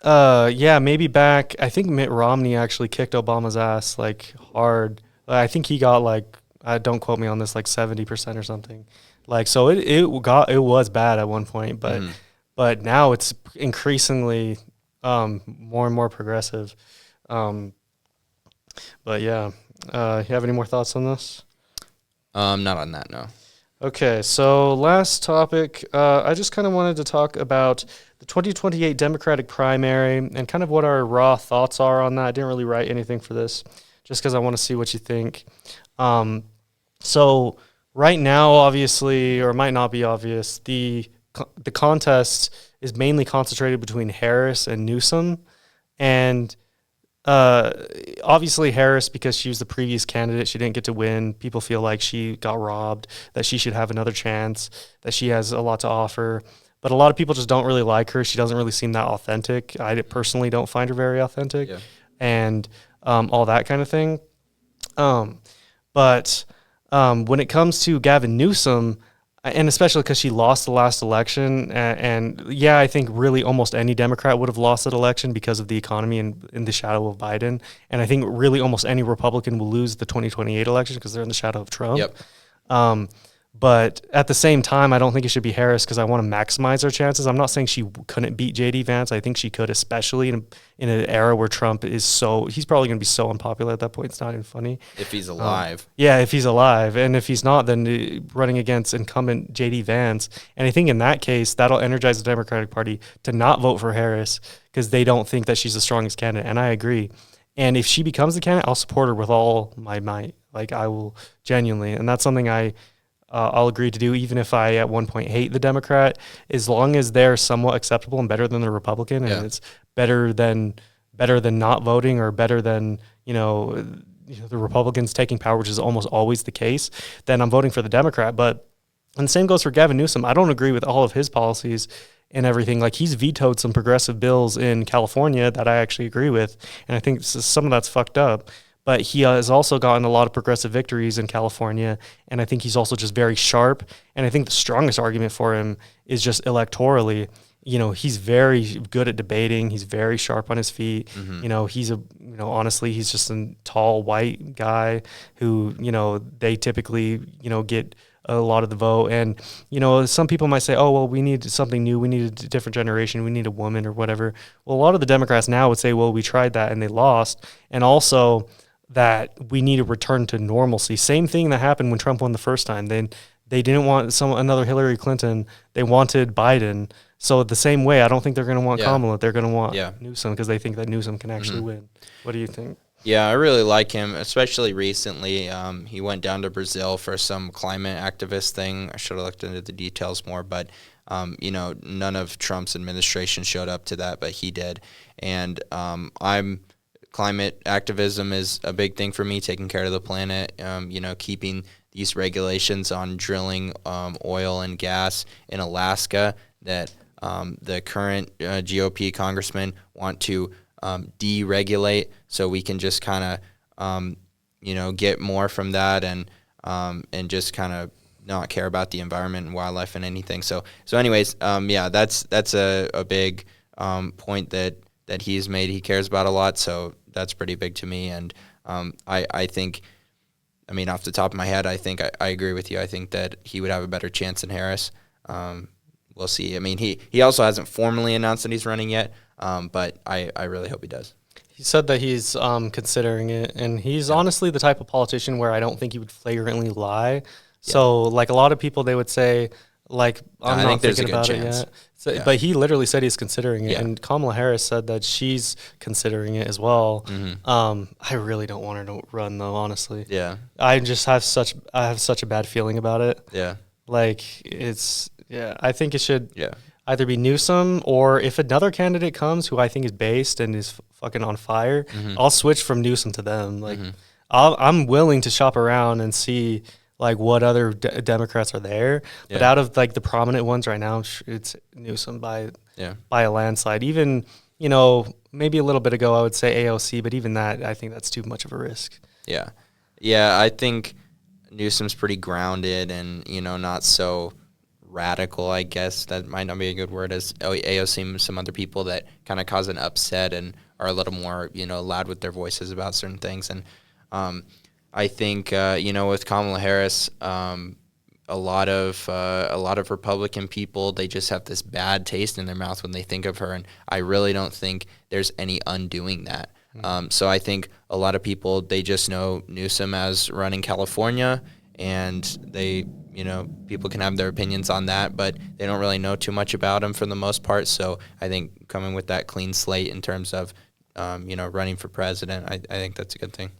maybe back, I think Mitt Romney actually kicked Obama's ass like hard. I think he got like, don't quote me on this, like 70% or something. Like, so it was bad at one point, but now it's increasingly more and more progressive. But yeah. You have any more thoughts on this? Not on that, no. Okay, so last topic, I just kind of wanted to talk about the 2028 Democratic primary and kind of what our raw thoughts are on that. I didn't really write anything for this just because I want to see what you think. So right now, obviously, or it might not be obvious, the contest is mainly concentrated between Harris and Newsom, and obviously Harris, because she was the previous candidate, she didn't get to win. People feel like she got robbed, that she should have another chance, that she has a lot to offer. But a lot of people just don't really like her. She doesn't really seem that authentic. I personally don't find her very authentic, and all that kind of thing. But when it comes to Gavin Newsom, and especially because she lost the last election, and I think really almost any Democrat would have lost that election because of the economy and in the shadow of Biden. And I think really almost any Republican will lose the 2028 election because they're in the shadow of Trump. But at the same time, I don't think it should be Harris because I want to maximize her chances. I'm not saying she couldn't beat J.D. Vance. I think she could, especially in an era where Trump is he's probably going to be so unpopular at that point. It's not even funny. If he's alive. Yeah, if he's alive. And if he's not, then running against incumbent J.D. Vance. And I think in that case, that'll energize the Democratic Party to not vote for Harris because they don't think that she's the strongest candidate. And I agree. And if she becomes the candidate, I'll support her with all my might. Like, I will genuinely. And that's something I'll agree to do, even if I at one point hate the Democrat, as long as they're somewhat acceptable and better than the Republican, and it's better than not voting, or better than the Republicans taking power, which is almost always the case. Then I'm voting for the Democrat. And the same goes for Gavin Newsom. I don't agree with all of his policies and everything. Like, he's vetoed some progressive bills in California that I actually agree with, and I think some of that's fucked up. But he has also gotten a lot of progressive victories in California, and I think he's also just very sharp. And I think the strongest argument for him is just electorally. He's very good at debating. He's very sharp on his feet. Mm-hmm. Honestly, he's just a tall white guy who, they typically, get a lot of the vote. And, some people might say, oh, well, we need something new. We need a different generation. We need a woman or whatever. Well, a lot of the Democrats now would say, well, we tried that and they lost. And also that we need a return to normalcy. Same thing that happened when Trump won the first time. They didn't want another Hillary Clinton. They wanted Biden. So the same way, I don't think they're going to want Kamala. They're going to want Newsom because they think that Newsom can actually win. What do you think? Yeah, I really like him, especially recently. He went down to Brazil for some climate activist thing. I should have looked into the details more, but none of Trump's administration showed up to that, but he did. And climate activism is a big thing for me, taking care of the planet, keeping these regulations on drilling oil and gas in Alaska that the current GOP congressmen want to deregulate, so we can just kind of, get more from that and just kind of not care about the environment and wildlife and anything. So anyways, that's a big point that he's made. He cares about a lot, so that's pretty big to me. And I think, off the top of my head, I think I agree with you. I think that he would have a better chance than Harris. We'll see. He also hasn't formally announced that he's running yet, but I really hope he does. He said that he's considering it, and he's honestly the type of politician where I don't think he would flagrantly lie. Yeah. So, like, a lot of people, they would say, like, I'm not thinking about it yet. So, but he literally said he's considering it, and Kamala Harris said that she's considering it as well. Mm-hmm. I really don't want her to run, though, honestly. Yeah. I have such a bad feeling about it. Yeah. Like, I think it should either be Newsom, or if another candidate comes who I think is based and is fucking on fire, I'll switch from Newsom to them. Like, I'm willing to shop around and see like what other Democrats are there. But out of like the prominent ones right now, it's Newsom by a landslide. Even, maybe a little bit ago I would say AOC, but even that, I think that's too much of a risk. Yeah. Yeah, I think Newsom's pretty grounded and, not so radical, I guess. That might not be a good word, as AOC and some other people that kind of cause an upset and are a little more, loud with their voices about certain things. And I think, with Kamala Harris, a lot of Republican people, they just have this bad taste in their mouth when they think of her, and I really don't think there's any undoing that. So I think a lot of people, they just know Newsom as running California, and they, people can have their opinions on that, but they don't really know too much about him for the most part. So I think coming with that clean slate in terms of, running for president, I think that's a good thing.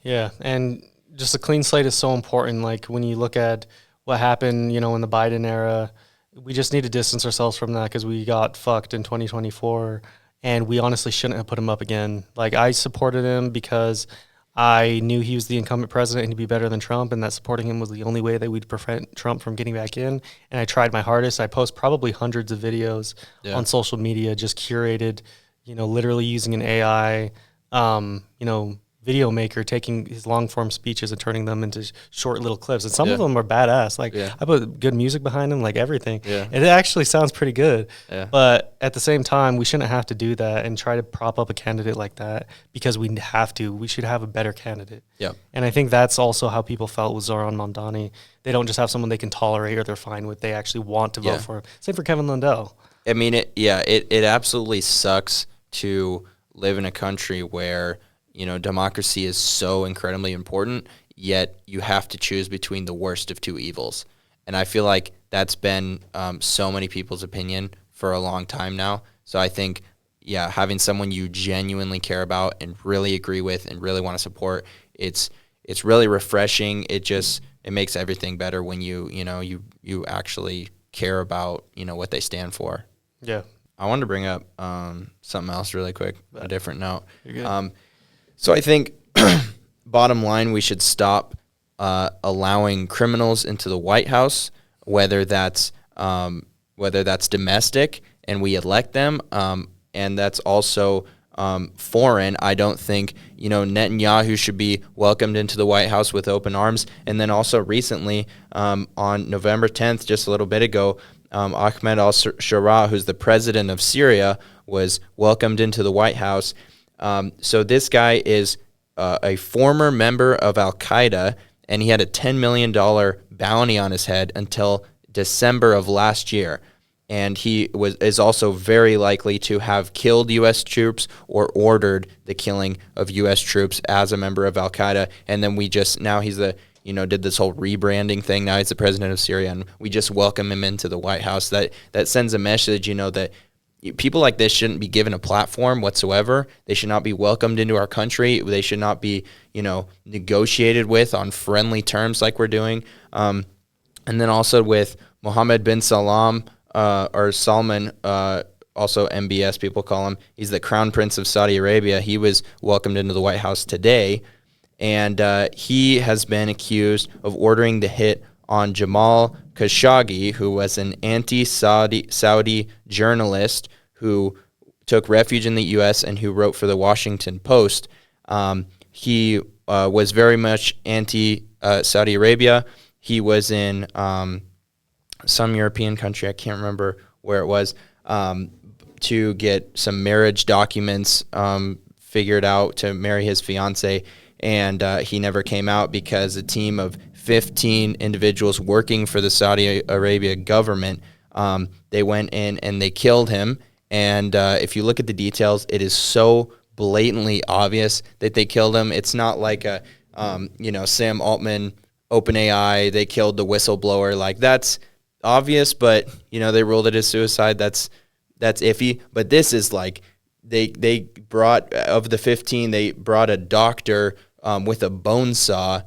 Yeah, and just a clean slate is so important. Like when you look at what happened, in the Biden era, we just need to distance ourselves from that because we got fucked in 2024, and we honestly shouldn't have put him up again. Like, I supported him because I knew he was the incumbent president and he'd be better than Trump, and that supporting him was the only way that we'd prevent Trump from getting back in. And I tried my hardest. I post probably hundreds of videos on social media, just curated, literally using an AI, video maker taking his long form speeches and turning them into short little clips. And some of them are badass. Like I put good music behind them, like everything. Yeah. And it actually sounds pretty good. Yeah. But at the same time, we shouldn't have to do that and try to prop up a candidate like that because we have to. We should have a better candidate. Yeah. And I think that's also how people felt with Zoran Mamdani. They don't just have someone they can tolerate or they're fine with. They actually want to vote for him. Same for Kevin Lundell. I mean, it absolutely sucks to live in a country where, you know, democracy is so incredibly important, yet you have to choose between the worst of two evils. And I feel like that's been so many people's opinion for a long time now. So I think, having someone you genuinely care about and really agree with and really want to support, it's really refreshing. It makes everything better when you actually care about, you know, what they stand for. Yeah. I wanted to bring up something else really quick, a different note. So I think, bottom line, we should stop allowing criminals into the White House, whether that's domestic and we elect them, and that's also foreign. I don't think, you know, Netanyahu should be welcomed into the White House with open arms. And then also recently, on November 10th, just a little bit ago, Ahmed al-Sharaa, who's the president of Syria, was welcomed into the White House. So this guy is a former member of Al-Qaeda, and he had a $10 million bounty on his head until December of last year. And he is also very likely to have killed U.S. troops or ordered the killing of U.S. troops as a member of Al-Qaeda. And then now he's did this whole rebranding thing. Now he's the president of Syria, and we just welcome him into the White House. That sends a message, you know, that people like this shouldn't be given a platform whatsoever. They should not be welcomed into our country. They should not be, you know, negotiated with on friendly terms like we're doing. And then also with Mohammed bin Salman, also MBS people call him. He's the Crown Prince of Saudi Arabia. He was welcomed into the White House today. And he has been accused of ordering the hit on Jamal Khashoggi, who was an anti-Saudi journalist who took refuge in the U.S. and who wrote for the Washington Post. He was very much anti-Saudi Arabia. He was in some European country, I can't remember where it was, to get some marriage documents figured out to marry his fiancée. And he never came out because a team of 15 individuals working for the Saudi Arabia government, they went in and they killed him. And if you look at the details, it is so blatantly obvious that they killed him. It's not like Sam Altman, OpenAI, they killed the whistleblower. Like, that's obvious, but, you know, they ruled it as suicide. That's iffy. But this is like, they brought, of the 15, they brought a doctor with a bone saw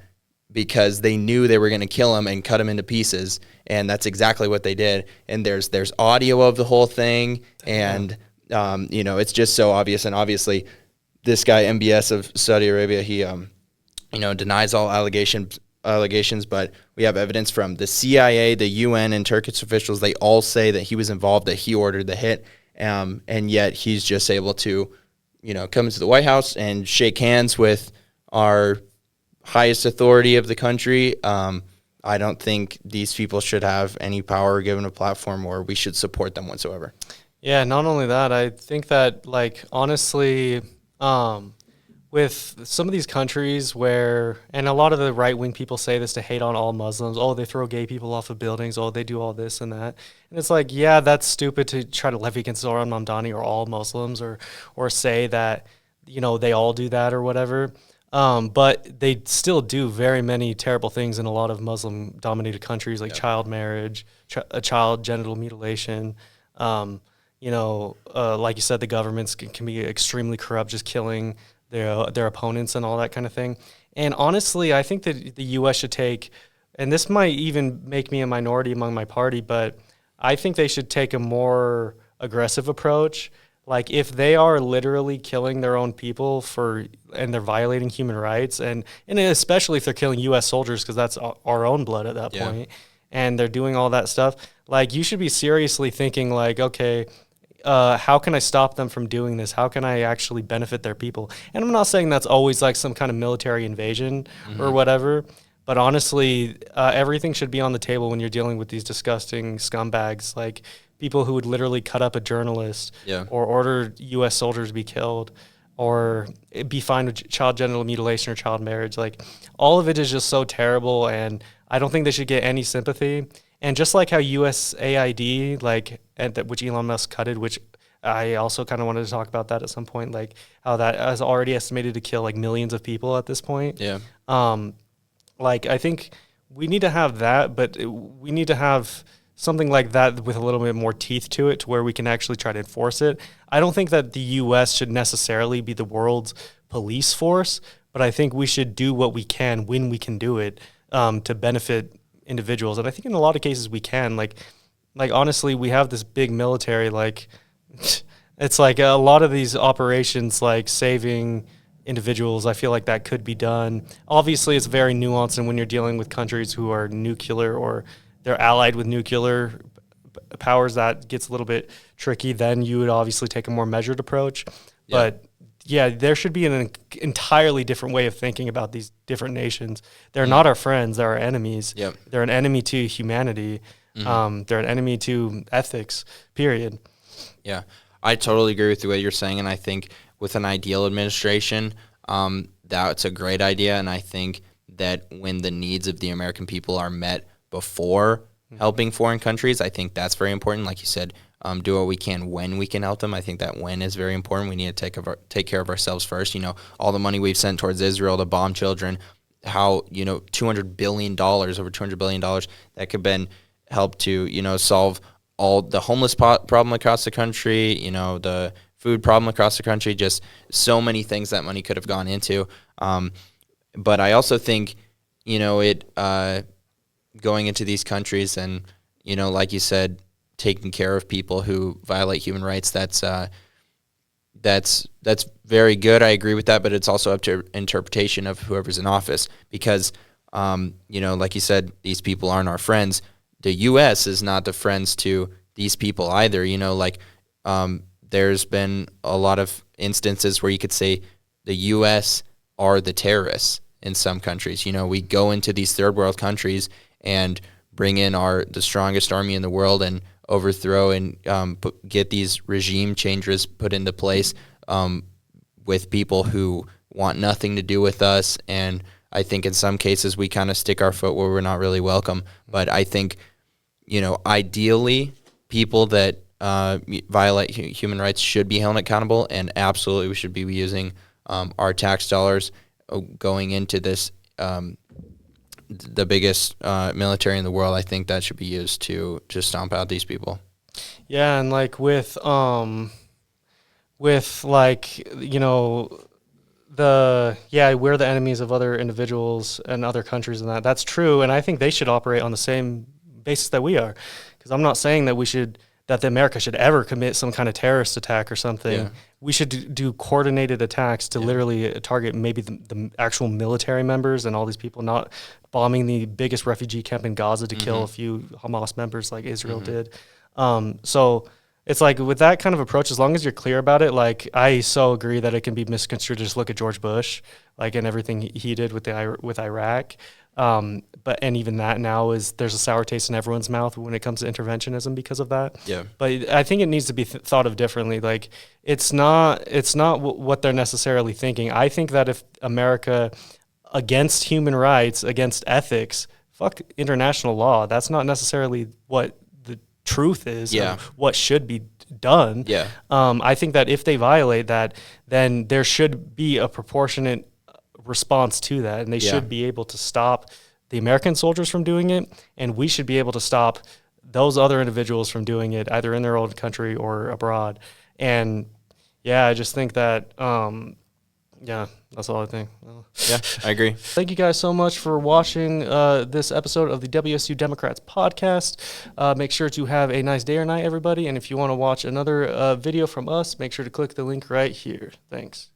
because they knew they were going to kill him and cut him into pieces, and that's exactly what they did. And there's audio of the whole thing, and it's just so obvious. And obviously, this guy MBS of Saudi Arabia, he denies all allegations, but we have evidence from the CIA, the UN, and Turkish officials. They all say that he was involved, that he ordered the hit, and yet he's just able to, come into the White House and shake hands with our highest authority of the country. I don't think these people should have any power given a platform, or we should support them whatsoever. Yeah, not only that, I think that, honestly, with some of these countries where, and a lot of the right-wing people say this to hate on all Muslims, they throw gay people off of buildings, they do all this and that. And it's like, yeah, that's stupid to try to levy against Zoran Mamdani or all Muslims or say that, they all do that or whatever. But they still do very many terrible things in a lot of Muslim-dominated countries, like child marriage, child genital mutilation. Like you said, the governments can be extremely corrupt, just killing their opponents and all that kind of thing. And honestly, I think that the U.S. should take, and this might even make me a minority among my party, but I think they should take a more aggressive approach. Like, if they are literally killing their own people and they're violating human rights, and especially if they're killing U.S. soldiers, because that's our own blood at that point, and they're doing all that stuff, like, you should be seriously thinking, like, okay, how can I stop them from doing this? How can I actually benefit their people? And I'm not saying that's always like some kind of military invasion or whatever, but honestly, everything should be on the table when you're dealing with these disgusting scumbags, like people who would literally cut up a journalist or order U.S. soldiers to be killed or be fined with child genital mutilation or child marriage. Like, all of it is just so terrible, and I don't think they should get any sympathy. And just like how USAID, like, which Elon Musk cutted, which I also kind of wanted to talk about that at some point, like how that is already estimated to kill like millions of people at this point. Yeah. Like, I think we need to have that, but we need to have something like that with a little bit more teeth to it to where we can actually try to enforce it. I don't think that the U.S. should necessarily be the world's police force, but I think we should do what we can when we can do it to benefit individuals. And I think in a lot of cases we can. Like honestly, we have this big military. Like, it's like a lot of these operations, like saving individuals, I feel like that could be done. Obviously, it's very nuanced, and when you're dealing with countries who are nuclear or they're allied with nuclear powers, that gets a little bit tricky. Then you would obviously take a more measured approach. Yeah. But yeah, there should be an entirely different way of thinking about these different nations. They're not our friends; they're our enemies. Yep. They're an enemy to humanity. They're an enemy to ethics. Period. Yeah, I totally agree with what you're saying, and I think with an ideal administration, that's a great idea. And I think that when the needs of the American people are met before helping foreign countries, I think that's very important. Like you said, do what we can when we can help them. I think that when is very important. We need to take care of ourselves first. You know, all the money we've sent towards Israel to bomb children, how, $200 billion, over $200 billion, that could have been helped to, solve all the homeless problem across the country, the food problem across the country, just so many things that money could have gone into. But I also think, going into these countries and, like you said, taking care of people who violate human rights, that's very good. I agree with that, but it's also up to interpretation of whoever's in office because, like you said, these people aren't our friends. The U.S. is not the friends to these people either. There's been a lot of instances where you could say the U.S. are the terrorists in some countries. We go into these third world countries and bring in the strongest army in the world and overthrow and get these regime changes put into place with people who want nothing to do with us. And I think in some cases we kind of stick our foot where we're not really welcome. But I think, ideally, people that violate human rights should be held accountable, and absolutely we should be using our tax dollars going into this the biggest military in the world. I think that should be used to just stomp out these people. Yeah, and like with we're the enemies of other individuals and other countries, and that's true. And I think they should operate on the same basis that we are, because I'm not saying that America should ever commit some kind of terrorist attack or something. Yeah. We should do coordinated attacks to literally target maybe the actual military members and all these people, not bombing the biggest refugee camp in Gaza to kill a few Hamas members like Israel did. So it's like with that kind of approach, as long as you're clear about it, like I so agree that it can be misconstrued. Just look at George Bush, like, and everything he did with Iraq. But even that now there's a sour taste in everyone's mouth when it comes to interventionism because of that. Yeah. But I think it needs to be thought of differently. Like it's not what they're necessarily thinking. I think that if America, against human rights, against ethics, fuck international law, that's not necessarily what the truth is. Of what should be done. Yeah. I think that if they violate that, then there should be a proportionate response to that, and they should be able to stop the American soldiers from doing it, and we should be able to stop those other individuals from doing it, either in their own country or abroad. And I just think that that's all I think. Yeah, I agree. Thank you guys so much for watching this episode of the WSU Democrats Podcast. Make sure to have a nice day or night, everybody, and if you want to watch another video from us, make sure to click the link right here. Thanks.